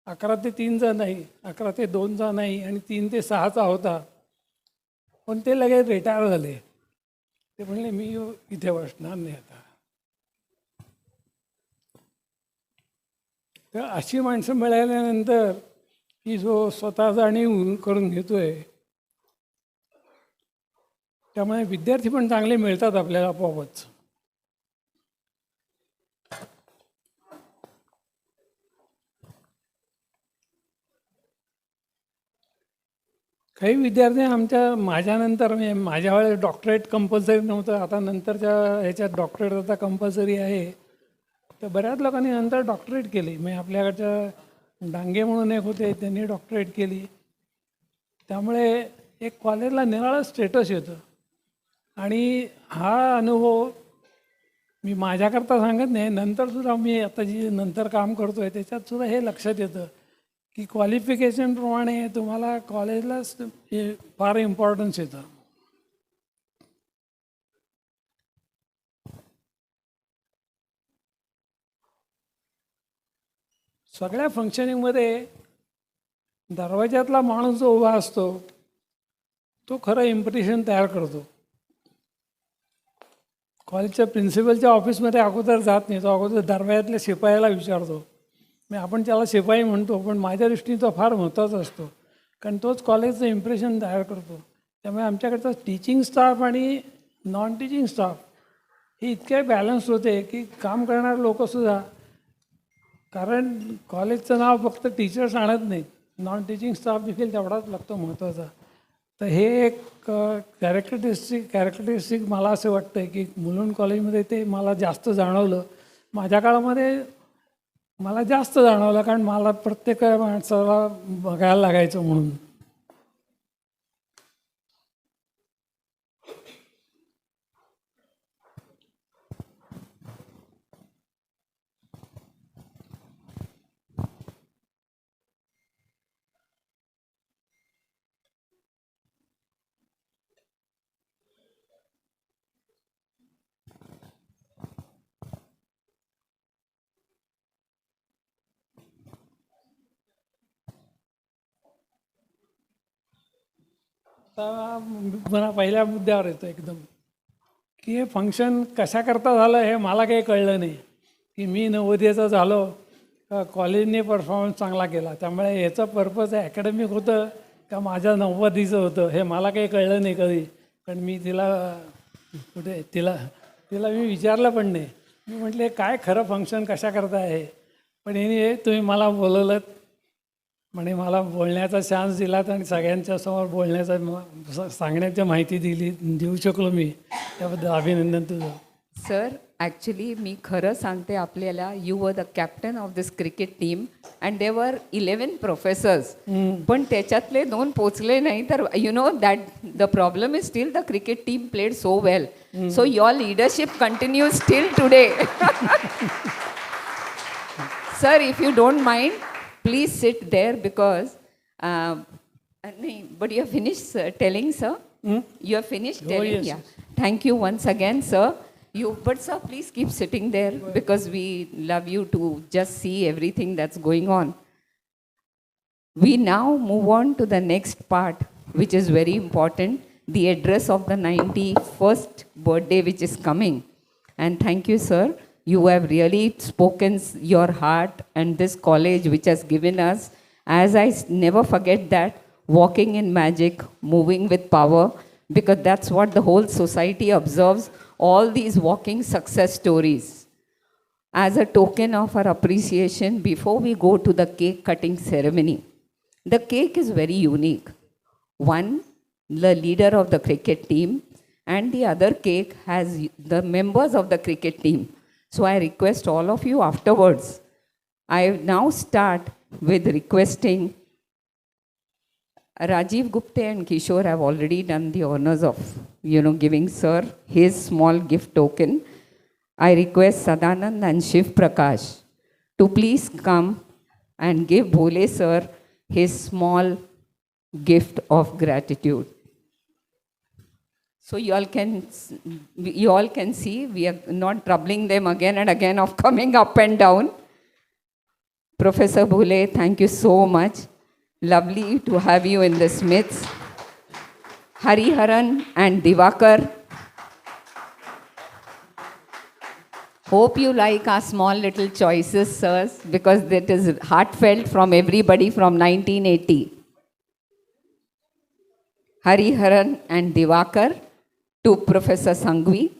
11 ते 3चा नाही, 11 ते 2चा नाही आणि 3 ते 6चा होता. पण ते लगेच रिटायर झाले. ते म्हणले मी इथे बसणार नाही आता. तर अशी माणसं मिळाल्यानंतर की जो स्वतः जाणीव करून घेतोय, त्यामुळे विद्यार्थी पण चांगले मिळतात आपल्याला आपोआपच. काही विद्यार्थी माझ्यानंतर म्हणजे माझ्या वेळेस डॉक्टरेट कंपल्सरी नव्हतं, आता नंतरच्या ह्याच्यात डॉक्टरेट आता कंपल्सरी आहे. तर बऱ्याच लोकांनी नंतर डॉक्टरेट केली. म्हणजे आपल्याकडच्या डांगे म्हणून एक होते, त्यांनी डॉक्टरेट केली. त्यामुळे एक कॉलेजला निराळं स्टेटस येतं. आणि हा अनुभव मी माझ्याकरता सांगत नाही, नंतरसुद्धा मी आता जी नंतर काम करतो आहे त्याच्यातसुद्धा हे लक्षात येतं की क्वालिफिकेशनप्रमाणे तुम्हाला कॉलेजला फार इम्पॉर्टन्स येतं. सगळ्या फंक्शनिंगमध्ये दरवाज्यातला माणूस जो उभा असतो तो खरं इम्प्रेशन तयार करतो. कॉलेजच्या प्रिन्सिपलच्या ऑफिसमध्ये अगोदर जात नाही, तो अगोदर दरवाजातल्या शिपायाला विचारतो. मी आपण त्याला शिपाई म्हणतो, पण माझ्या दृष्टीने तो फार महत्त्वाचा असतो, कारण तोच कॉलेजचं इम्प्रेशन तयार करतो. त्यामुळे आमच्याकडचा टीचिंग स्टाफ आणि नॉन टीचिंग स्टाफ हे इतके बॅलन्स्ड होते की काम करणारे लोकंसुद्धा, कारण कॉलेजचं नाव फक्त टीचर्स आणत नाहीत, नॉन टीचिंग स्टाफ देखील तेवढाच लागतो महत्त्वाचा. तर हे एक कॅरेक्टरिस्टिक मला असं वाटतं की मुलुंड कॉलेजमध्ये ते मला जास्त जाणवलं. माझ्या काळामध्ये मला जास्त जाणवलं, कारण मला प्रत्येक माणसाला बघायला लागायचं म्हणून. आता मला पहिल्या मुद्द्यावर येतो एकदम, की हे फंक्शन कशाकरता झालं हे मला काही कळलं नाही. की मी नवोदयाचा झालो का कॉलेजने परफॉर्मन्स चांगला केला, त्यामुळे याचं पर्पज ॲकॅडमिक होतं का माझ्या नव्वदीचं होतं हे मला काही कळलं नाही कधी. पण मी तिला मी विचारलं पण नाही. मी म्हटले काय खरं फंक्शन कशाकरता आहे. पण हे तुम्ही मला बोलवलं, म्हणे मला बोलण्याचा चान्स दिलात आणि सगळ्यांच्या समोर बोलण्याचा सांगण्याची माहिती देऊ शकलो मी, त्याबद्दल अभिनंदन तुझं. सर, ॲक्च्युली मी खरं सांगते आपल्याला, you were the captain of this cricket team and there were 11 professors, पण त्याच्यातले 2 पोचले नाही. तर you know that the problem is still the cricket team played so well, so your leadership continues still today. Sir, if you don't mind, please sit there because, but you have finished telling, sir? You have finished telling? Yes, Yeah. Thank you once again, sir. But sir, please keep sitting there because we love you to just see everything that's going on. We now move on to the next part, which is very important, the address of the 91st birthday which is coming. And thank you, sir. You have really spoken your heart and this college which has given us, as I never forget that, walking in magic, moving with power, because that's what the whole society observes, all these walking success stories. As a token of our appreciation, before we go to the cake cutting ceremony, the cake is very unique. One, the leader of the cricket team, and the other cake has the members of the cricket team. So I request all of you afterwards. I now start with requesting Rajiv Gupte and Kishore have already done the honors of, giving sir his small gift token. I request Sadanand and Shiv Prakash to please come and give Bhole sir his small gift of gratitude. So you all can see we are not troubling them again and again of coming up and down. Professor Bhole, thank you so much. Lovely to have you in this midst. Hariharan and Divakar. Hope you like our small little choices, sirs, because that is heartfelt from everybody from 1980. Hariharan and Divakar. To Professor Sanghvi,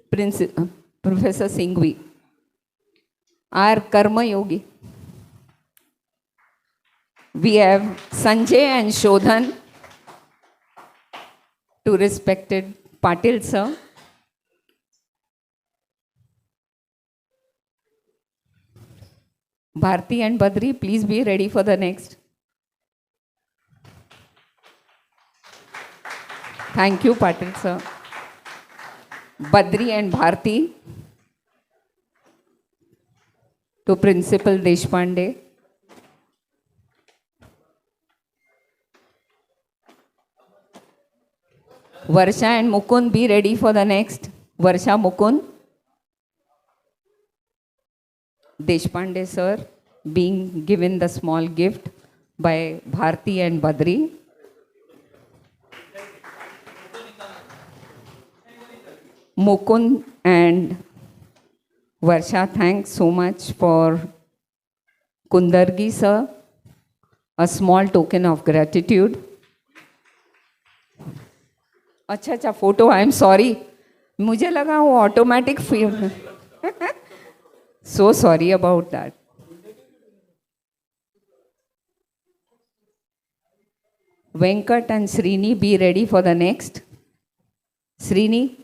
Professor Singhvi, our Karma Yogi. We have Sanjay and Shodhan to respected Patil sir. Bharti and Badri, please be ready for the next. Thank you, Patil sir. Badri and Bharti to Principal Deshpande. Varsha and Mukund, be ready for the next. Varsha, Mukund. Deshpande sir being given the small gift by Bharti and Badri. Mukund and Varsha, thanks so much for Kundargi sir, a small token of gratitude. अच्छा photo, I am sorry, मुझे लगा वो automatic feel, so sorry about that. Venkat and Srini, be ready for the next. Srini.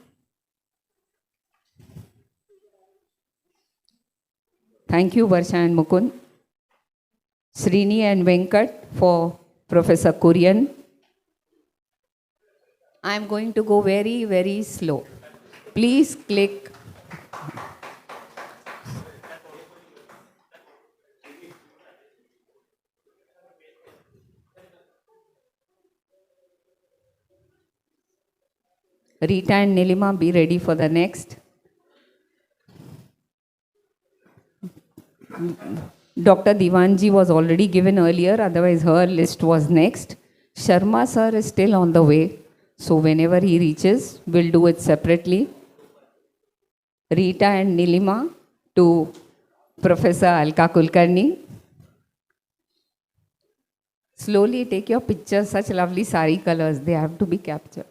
Thank you, Varsha and Mukund. Srini and Venkat for Professor Kurian. I am going to go very, very slow. Please click. Rita and Nilima, be ready for the next. Dr. Divanji was already given earlier, otherwise her list was next. Sharma sir is still on the way, so whenever he reaches, we'll do it separately. Rita and Nilima to Professor Alka Kulkarni. Slowly take your pictures, such lovely sari colors, they have to be captured.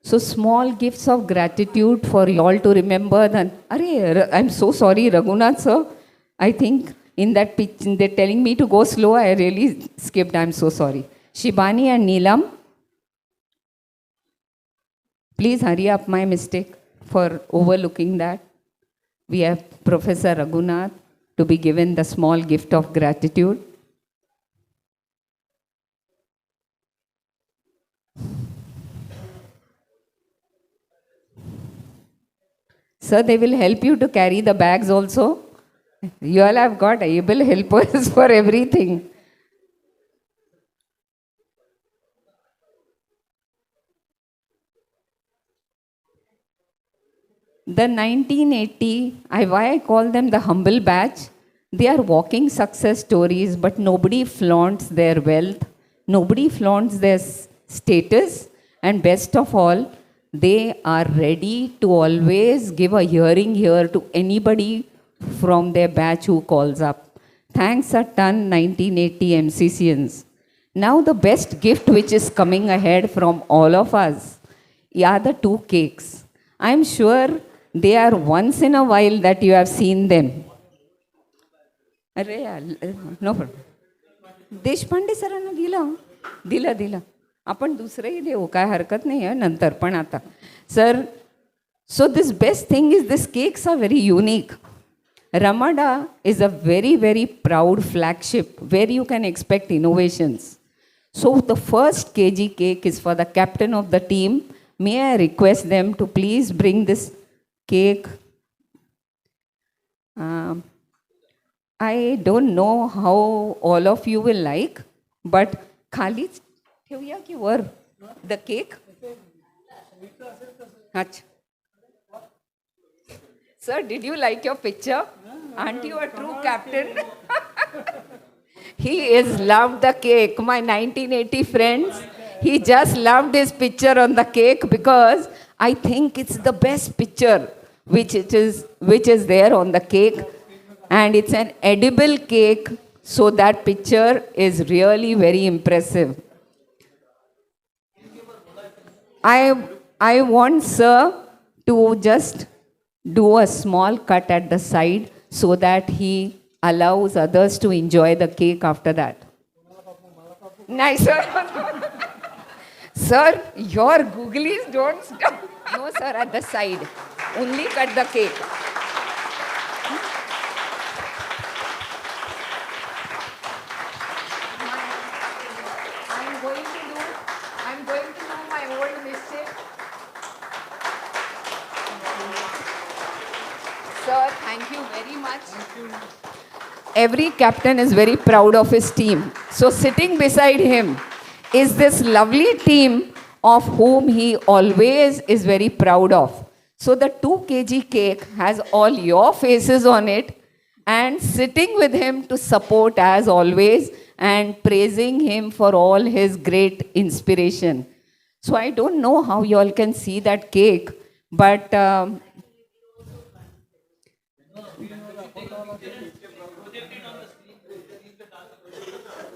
So small gifts of gratitude for you all to remember that. I'm so sorry, Raghunath sir. I think in that pitch, they're telling me to go slow. I really skipped. I'm so sorry. Shibani and Neelam, please hurry up. My mistake for overlooking that. We have Professor Raghunath to be given the small gift of gratitude. Sir, they will help you to carry the bags also. You all have got able helpers for everything. The 1980, why I call them the humble batch, they are walking success stories, but nobody flaunts their wealth, nobody flaunts their status, and best of all, they are ready to always give a hearing here to anybody from their batch who calls up. Thanks a ton, 1980 MCCians. Now the best gift which is coming ahead from all of us are the 2 cakes. I'm sure they are once in a while that you have seen them. No problem. Deshpande सरांना दिला. आपण दुसरंही देऊ, काय हरकत नाही आहे नंतर, पण आता sir. So this best thing is these cakes are very unique. Ramada is a very, very proud flagship where you can expect innovations. So the first kg cake is for the captain of the team. May I request them to please bring this cake. I don't know how all of you will like, but खालीच ठेवूया की वर the cake. अच्छा. Sir, did you like your picture? Aren't you a true captain? He is loved the cake. My 1980 friends, he just loved his picture on the cake because I think it's the best picture which is there on the cake, and it's an edible cake, so that picture is really very impressive. I want sir to just do a small cut at the side so that he allows others to enjoy the cake after that. Nice, sir. Sir, your googlies don't stop. No, sir, at the side. Only cut the cake. I'm going to do my old mistake. Sir, thank you very much. Every captain is very proud of his team. So sitting beside him is this lovely team of whom he always is very proud of. So the 2 kg cake has all your faces on it, and sitting with him to support as always and praising him for all his great inspiration. So I don't know how you all can see that cake, but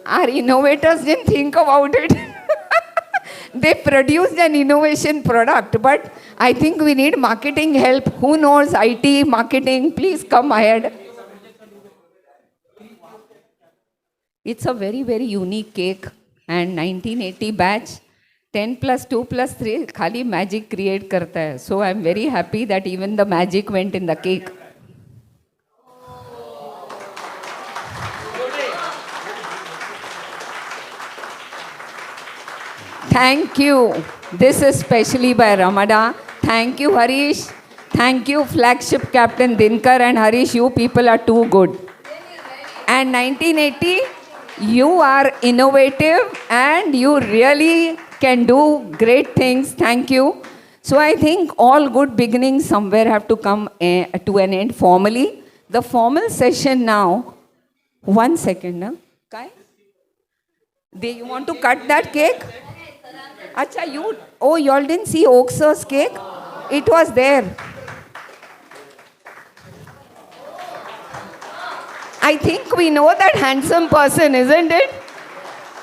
our innovators didn't think about it. They produced an innovation product, but I think we need marketing help. Who knows IT, marketing, please come ahead. It's a very, very unique cake and 1980 batch. 10 plus 2 plus 3 खाली magic create करता है. So I'm very happy that even the magic went in the cake. Thank you. This is specially by Ramada. Thank you, Harish. Thank you, flagship Captain Dinkar and Harish. You people are too good. And 1980, you are innovative and you really can do great things. Thank you. So I think all good beginnings somewhere have to come to an end formally. The formal session now. 1 second. Na? Kai? You want to cut that cake? Acha, you all didn't see Oak Sir's cake? It was there. I think we know that handsome person, isn't it?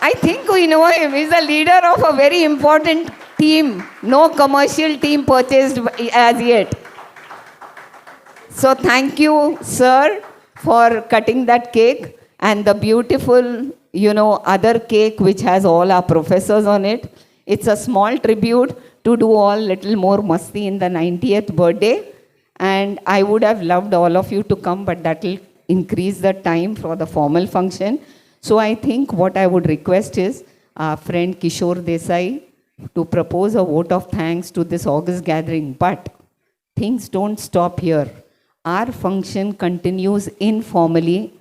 I think we know him. He's the leader of a very important team. No commercial team purchased as yet. So thank you, sir, for cutting that cake and the beautiful, other cake which has all our professors on it. It's a small tribute to do all little more masti in the 90th birthday. And I would have loved all of you to come, but that will increase the time for the formal function. So I think what I would request is our friend Kishore Desai to propose a vote of thanks to this August gathering. But things don't stop here. Our function continues informally.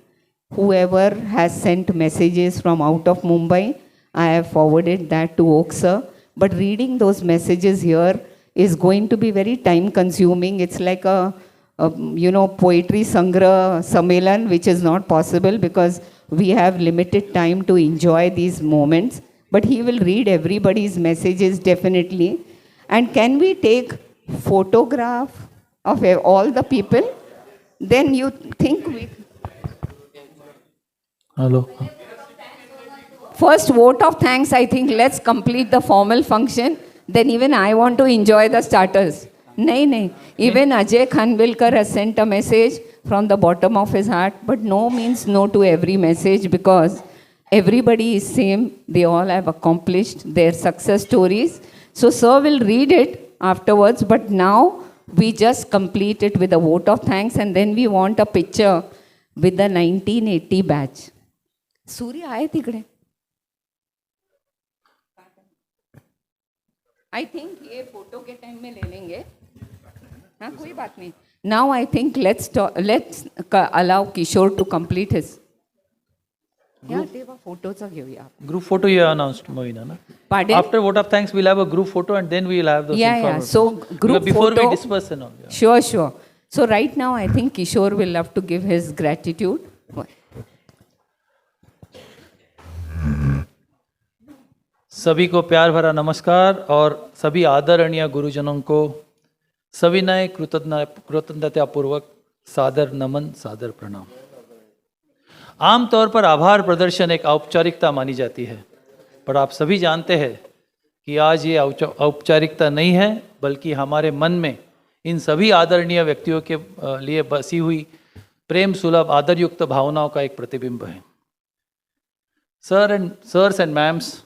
Whoever has sent messages from out of Mumbai, I have forwarded that to Oak Sir. But reading those messages here is going to be very time consuming. It's like a poetry sangra sammelan, which is not possible because we have limited time to enjoy these moments. But he will read everybody's messages definitely. And can we take photograph of all the people? Then you think we... Hello. First vote of thanks, I think let's complete the formal function. Then even I want to enjoy the starters. Nahi. Even Ajay Khanvilkar has sent a message from the bottom of his heart. But no means no to every message because everybody is same. They all have accomplished their success stories. So sir will read it afterwards. But now we just complete it with a vote of thanks. And then we want a picture with the 1980 batch. Surya aaye tikde. I think ये photo के time में ले लेंगे. हाँ कोई बात नहीं. Now I think let's allow Kishore to complete his. Yeah, तेव्हा फोटोचा घेऊया. Group photo you announced, Moina, na? Pardon? After vote of thanks, we'll have a group photo and then we'll have those informal. So group before photo. we disperse and all. Yeah. Sure. So right now I think Kishore will have to give his gratitude. सभी को प्यार भरा नमस्कार और सभी आदरणीय गुरुजनों को सविनय कृतज्ञतापूर्वक सादर नमन, सादर प्रणाम। आमतौर पर आभार प्रदर्शन एक औपचारिकता मानी जाती है, पर आप सभी जानते हैं कि आज ये औपचारिकता नहीं है, बल्कि हमारे मन में इन सभी आदरणीय व्यक्तियों के लिए बसी हुई प्रेम सुलभ आदरयुक्त भावनाओं का एक प्रतिबिंब है। Sirs and मैम्स,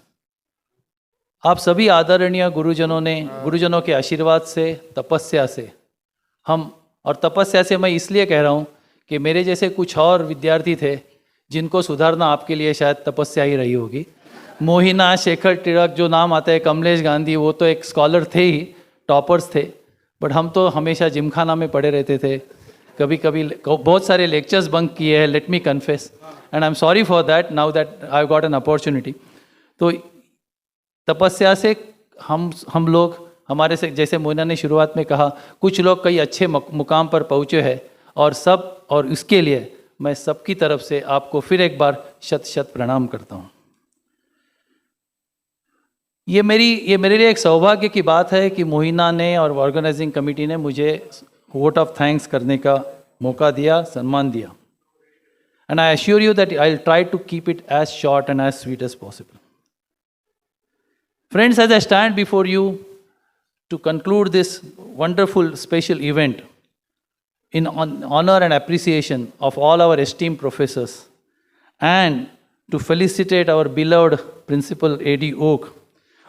आप सभी आदरणीय गुरुजनों के आशीर्वाद से, तपस्या से और तपस्या से मैं इसलिए कह रहा हूँ कि मेरे जैसे कुछ और विद्यार्थी थे जिनको सुधारना आपके लिए शायद तपस्या ही रही होगी। मोहिना, शेखर टिळक जो नाम आता है, कमलेश गांधी, वो तो एक स्कॉलर थे ही, टॉपर्स थे, बट हम तो हमेशा जिमखाना में पढ़े रहते थे, कभी कभी बहुत सारे लेक्चर्स बंक किए हैं, let me confess, and I am sorry for that now that I got an opportunity. तो तपस्या से हम लोग, हमारे से जैसे मोइना ने शुरुआत में कहा, कुछ लोग कई अच्छे मुकाम पर पहुँचे हैं और इसके लिए मैं सबकी तरफ से आपको फिर एक बार शत शत प्रणाम करता हूँ। ये मेरे लिए एक सौभाग्य की बात है कि मोहिना ने और ऑर्गेनाइजिंग कमेटी ने मुझे वोट ऑफ थैंक्स करने का मौका दिया, सम्मान दिया। And I assure you that I'll try to keep it as short and as sweet as possible. Friends, as I stand before you to conclude this wonderful special event in honor and appreciation of all our esteemed professors and to felicitate our beloved Principal A.D. Oak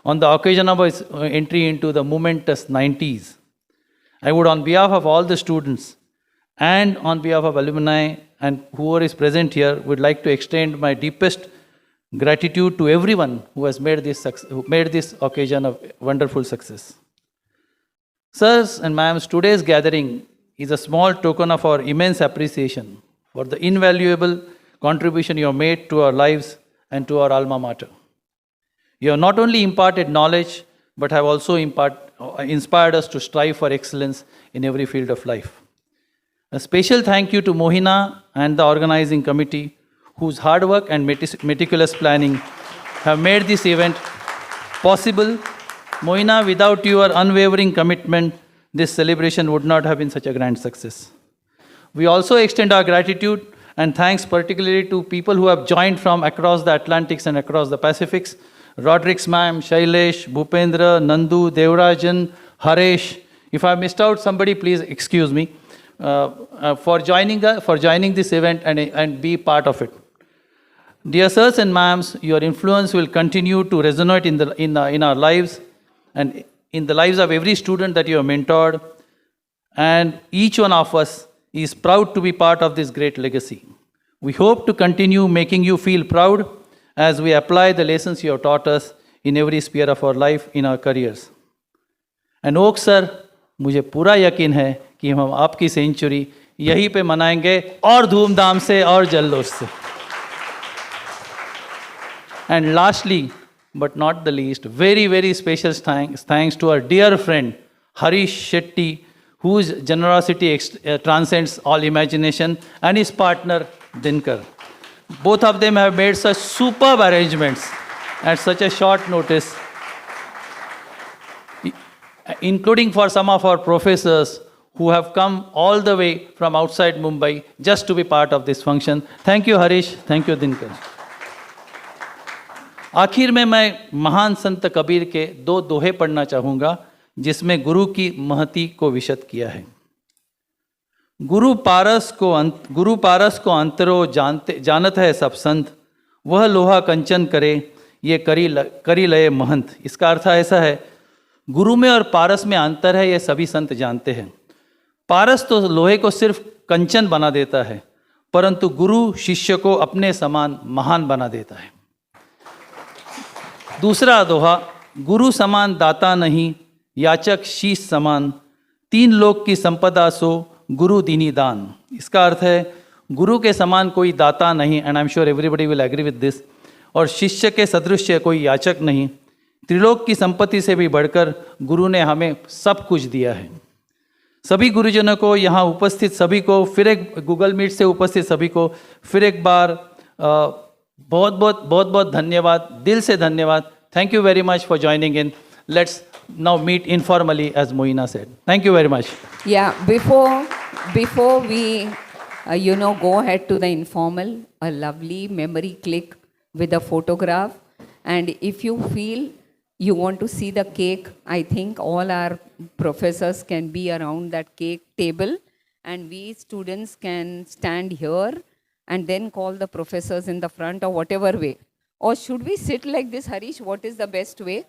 on the occasion of his entry into the momentous 90s, I would, on behalf of all the students and on behalf of alumni and whoever is present here, would like to extend my deepest gratitude to everyone who has made this occasion a wonderful success. Sirs and ma'ams, today's gathering is a small token of our immense appreciation for the invaluable contribution you have made to our lives and to our alma mater. You have not only imparted knowledge, but have also inspired us to strive for excellence in every field of life. A special thank you to Mohina and the organizing committee, whose hard work and meticulous planning have made this event possible. Mohina, without your unwavering commitment, this celebration would not have been such a grand success. We also extend our gratitude and thanks particularly to people who have joined from across the Atlantics and across the Pacifics. Rodriguez ma'am, Shailesh, Bhupendra, Nandu, Devarajan, Haresh. If I missed out somebody, please excuse me. For joining this event and be part of it. Dear sirs and ma'ams, your influence will continue to resonate in our lives and in the lives of every student that you have mentored, and each one of us is proud to be part of this great legacy. We hope to continue making you feel proud as we apply the lessons you have taught us in every sphere of our life, in our careers. And Oak sir, मुझे पूरा यकीन है कि हम आपकी century यहीं पे मनाएंगे और धूमधाम से और जल्लोष से. And lastly, but not the least, very, very special thanks to our dear friend Harish Shetty, whose generosity transcends all imagination, and his partner Dinkar. Both of them have made such superb arrangements at such a short notice, including for some of our professors who have come all the way from outside Mumbai just to be part of this function. Thank you, Harish. Thank you, Dinkar. आखिर में मैं महान संत कबीर के 2 दोहे पढ़ना चाहूँगा, जिसमें गुरु की महती को विशद किया है। गुरु पारस को अंतरो जानत है सब संत, वह लोहा कंचन करे ये करी लय महंत। इसका अर्थ ऐसा है, गुरु में और पारस में अंतर है, ये सभी संत जानते हैं। पारस तो लोहे को सिर्फ कंचन बना देता है, परंतु गुरु शिष्य को अपने समान महान बना देता है। दूसरा दोहा, गुरु समान दाता नहीं, याचक शीश समान, 3 लोक की संपदा सो गुरु दीनी दान। इसका अर्थ है, गुरु के समान कोई दाता नहीं, and I am sure everybody will agree with this, और शिष्य के सदृश कोई याचक नहीं। त्रिलोक की संपत्ति से भी बढ़कर गुरु ने हमें सब कुछ दिया है। सभी गुरुजनों को, यहाँ उपस्थित सभी को, फिर एक गूगल मीट से उपस्थित सभी को फिर एक बार बहुत बहुत धन्यवाद, दिल से धन्यवाद। Thank you very much for joining in. Let's now meet informally, as Mohina said. Thank you very much. Yeah, before we, go ahead to the informal, a lovely memory click with a photograph. And if you feel you want to see the cake, I think all our professors can be around that cake table, and we students can stand here and then call the professors in the front, or whatever way. Or should we sit like this, Harish? What is the best way?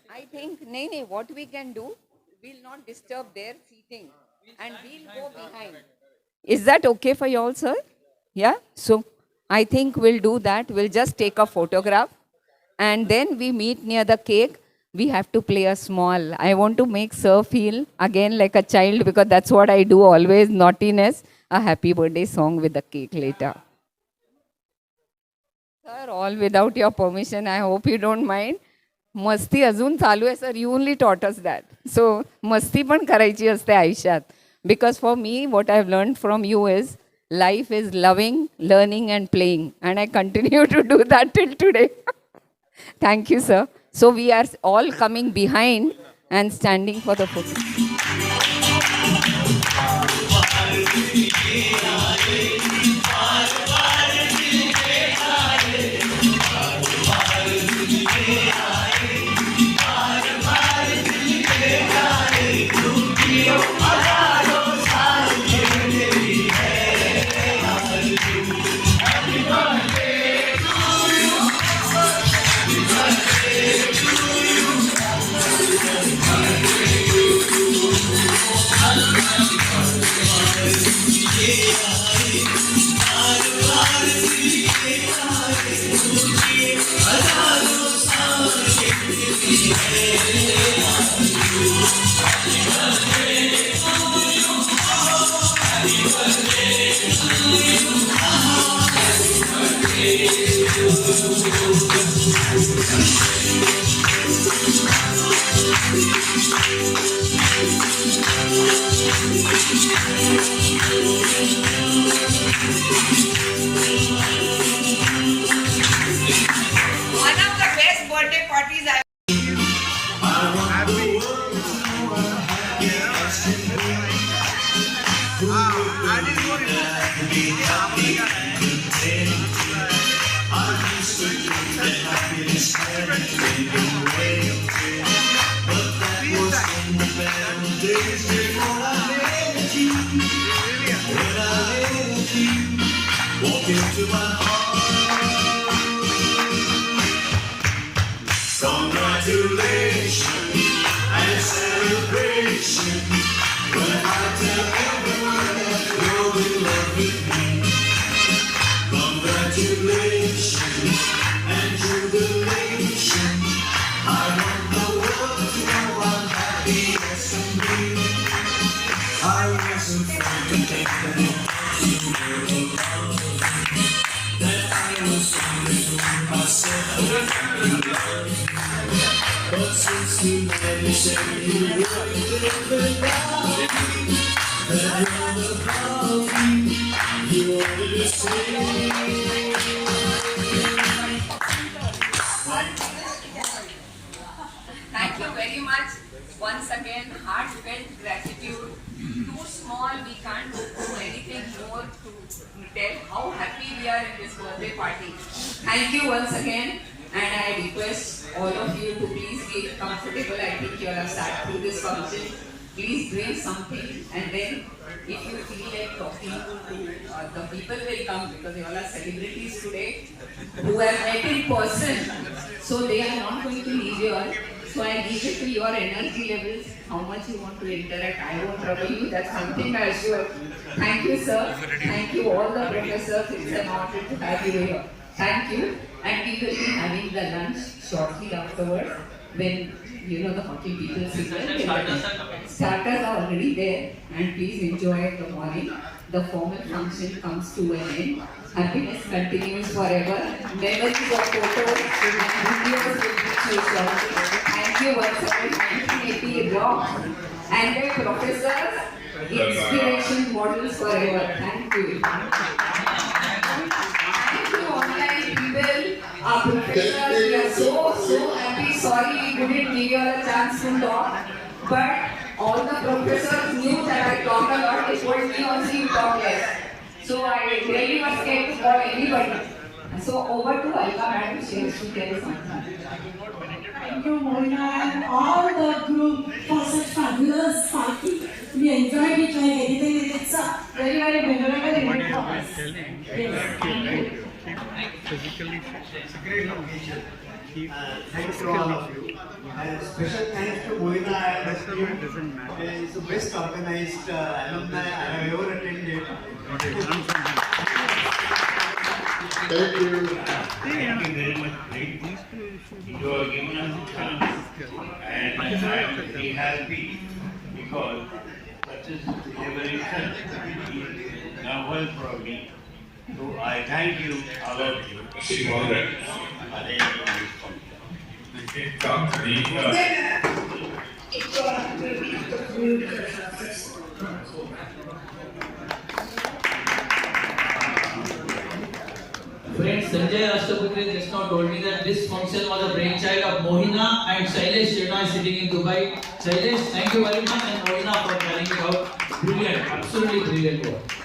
I think, what we can do, we'll not disturb their seating and we'll go behind. Is that okay for you all, sir? Yeah? So I think we'll do that. We'll just take a photograph and then we meet near the cake. We have to play a small. I want to make sir feel again like a child, because that's what I do always, naughtiness. A happy birthday song with the cake later. Sir, all without your permission, I hope you don't mind. मस्ती अजून चालू आहे, sir. You only taught us that. So मस्ती पण करायची असते आयुष्यात. Because for me, what I've learned from you is life is loving, learning, and playing. And I continue to do that till today. Thank you, sir. So we are all coming behind and standing for the photo. One of the best birthday parties I've Congratulations and celebration when I tell everyone that you're in love with me. Congratulations and jubilation. I want the world to know I'm happy as can be. I wasn't trying to take them that I was sorry for myself. But since you made me say you were living now, that you're about me, you wanted to say. Thank you very much. Once again, heartfelt gratitude. Too small, we can't do anything more to tell how happy we are in this birthday party. Thank you once again. And I request all of you to please get comfortable. I think you all have sat through this function. Please drink something, and then if you feel like talking to the people will come, because they all are celebrities today who have met in person. So they are not going to leave you all. So I leave it to your energy levels, how much you want to interact. I won't trouble you, that's something I assure. Thank you, sir. Thank you all the professors. It's an honor to have you here. Thank you. And we will be having the lunch shortly afterwards when, the hockey people starters are already there, and please enjoy the morning. The formal function comes to an end. Happiness continues forever. Memories of photos and videos will be chosen. Thank you once again. 1980 rock. And the professors, inspiration models forever. Thank you. Thank you, online people, our professors. We are so happy. Sorry we couldn't give you all a chance to talk. But all the professors knew that I talk a lot. They told me also you talk less. So I really was scared to call anybody. So over to Alka Madam, she has to tell something. Thank you, Moina, and all the group for such fabulous party. We enjoyed it like anything. It's a very, very memorable event for us. Yes, thank you. Physically, it's a great occasion. Thanks to all of you. And special thanks to Moina and the team. It's the best organized alumni I have ever attended. Thank you. Thank you very much. You are giving us a chance, and I am very happy because such a celebration is novel for me. So I thank you, all of you. Sanjay Rashtrapati just now told me that this function was a brainchild of Mohina and Shailesh Shenoy sitting in Dubai. Shailesh, thank you very much, and Mohina for carrying it out. Brilliant, absolutely brilliant work.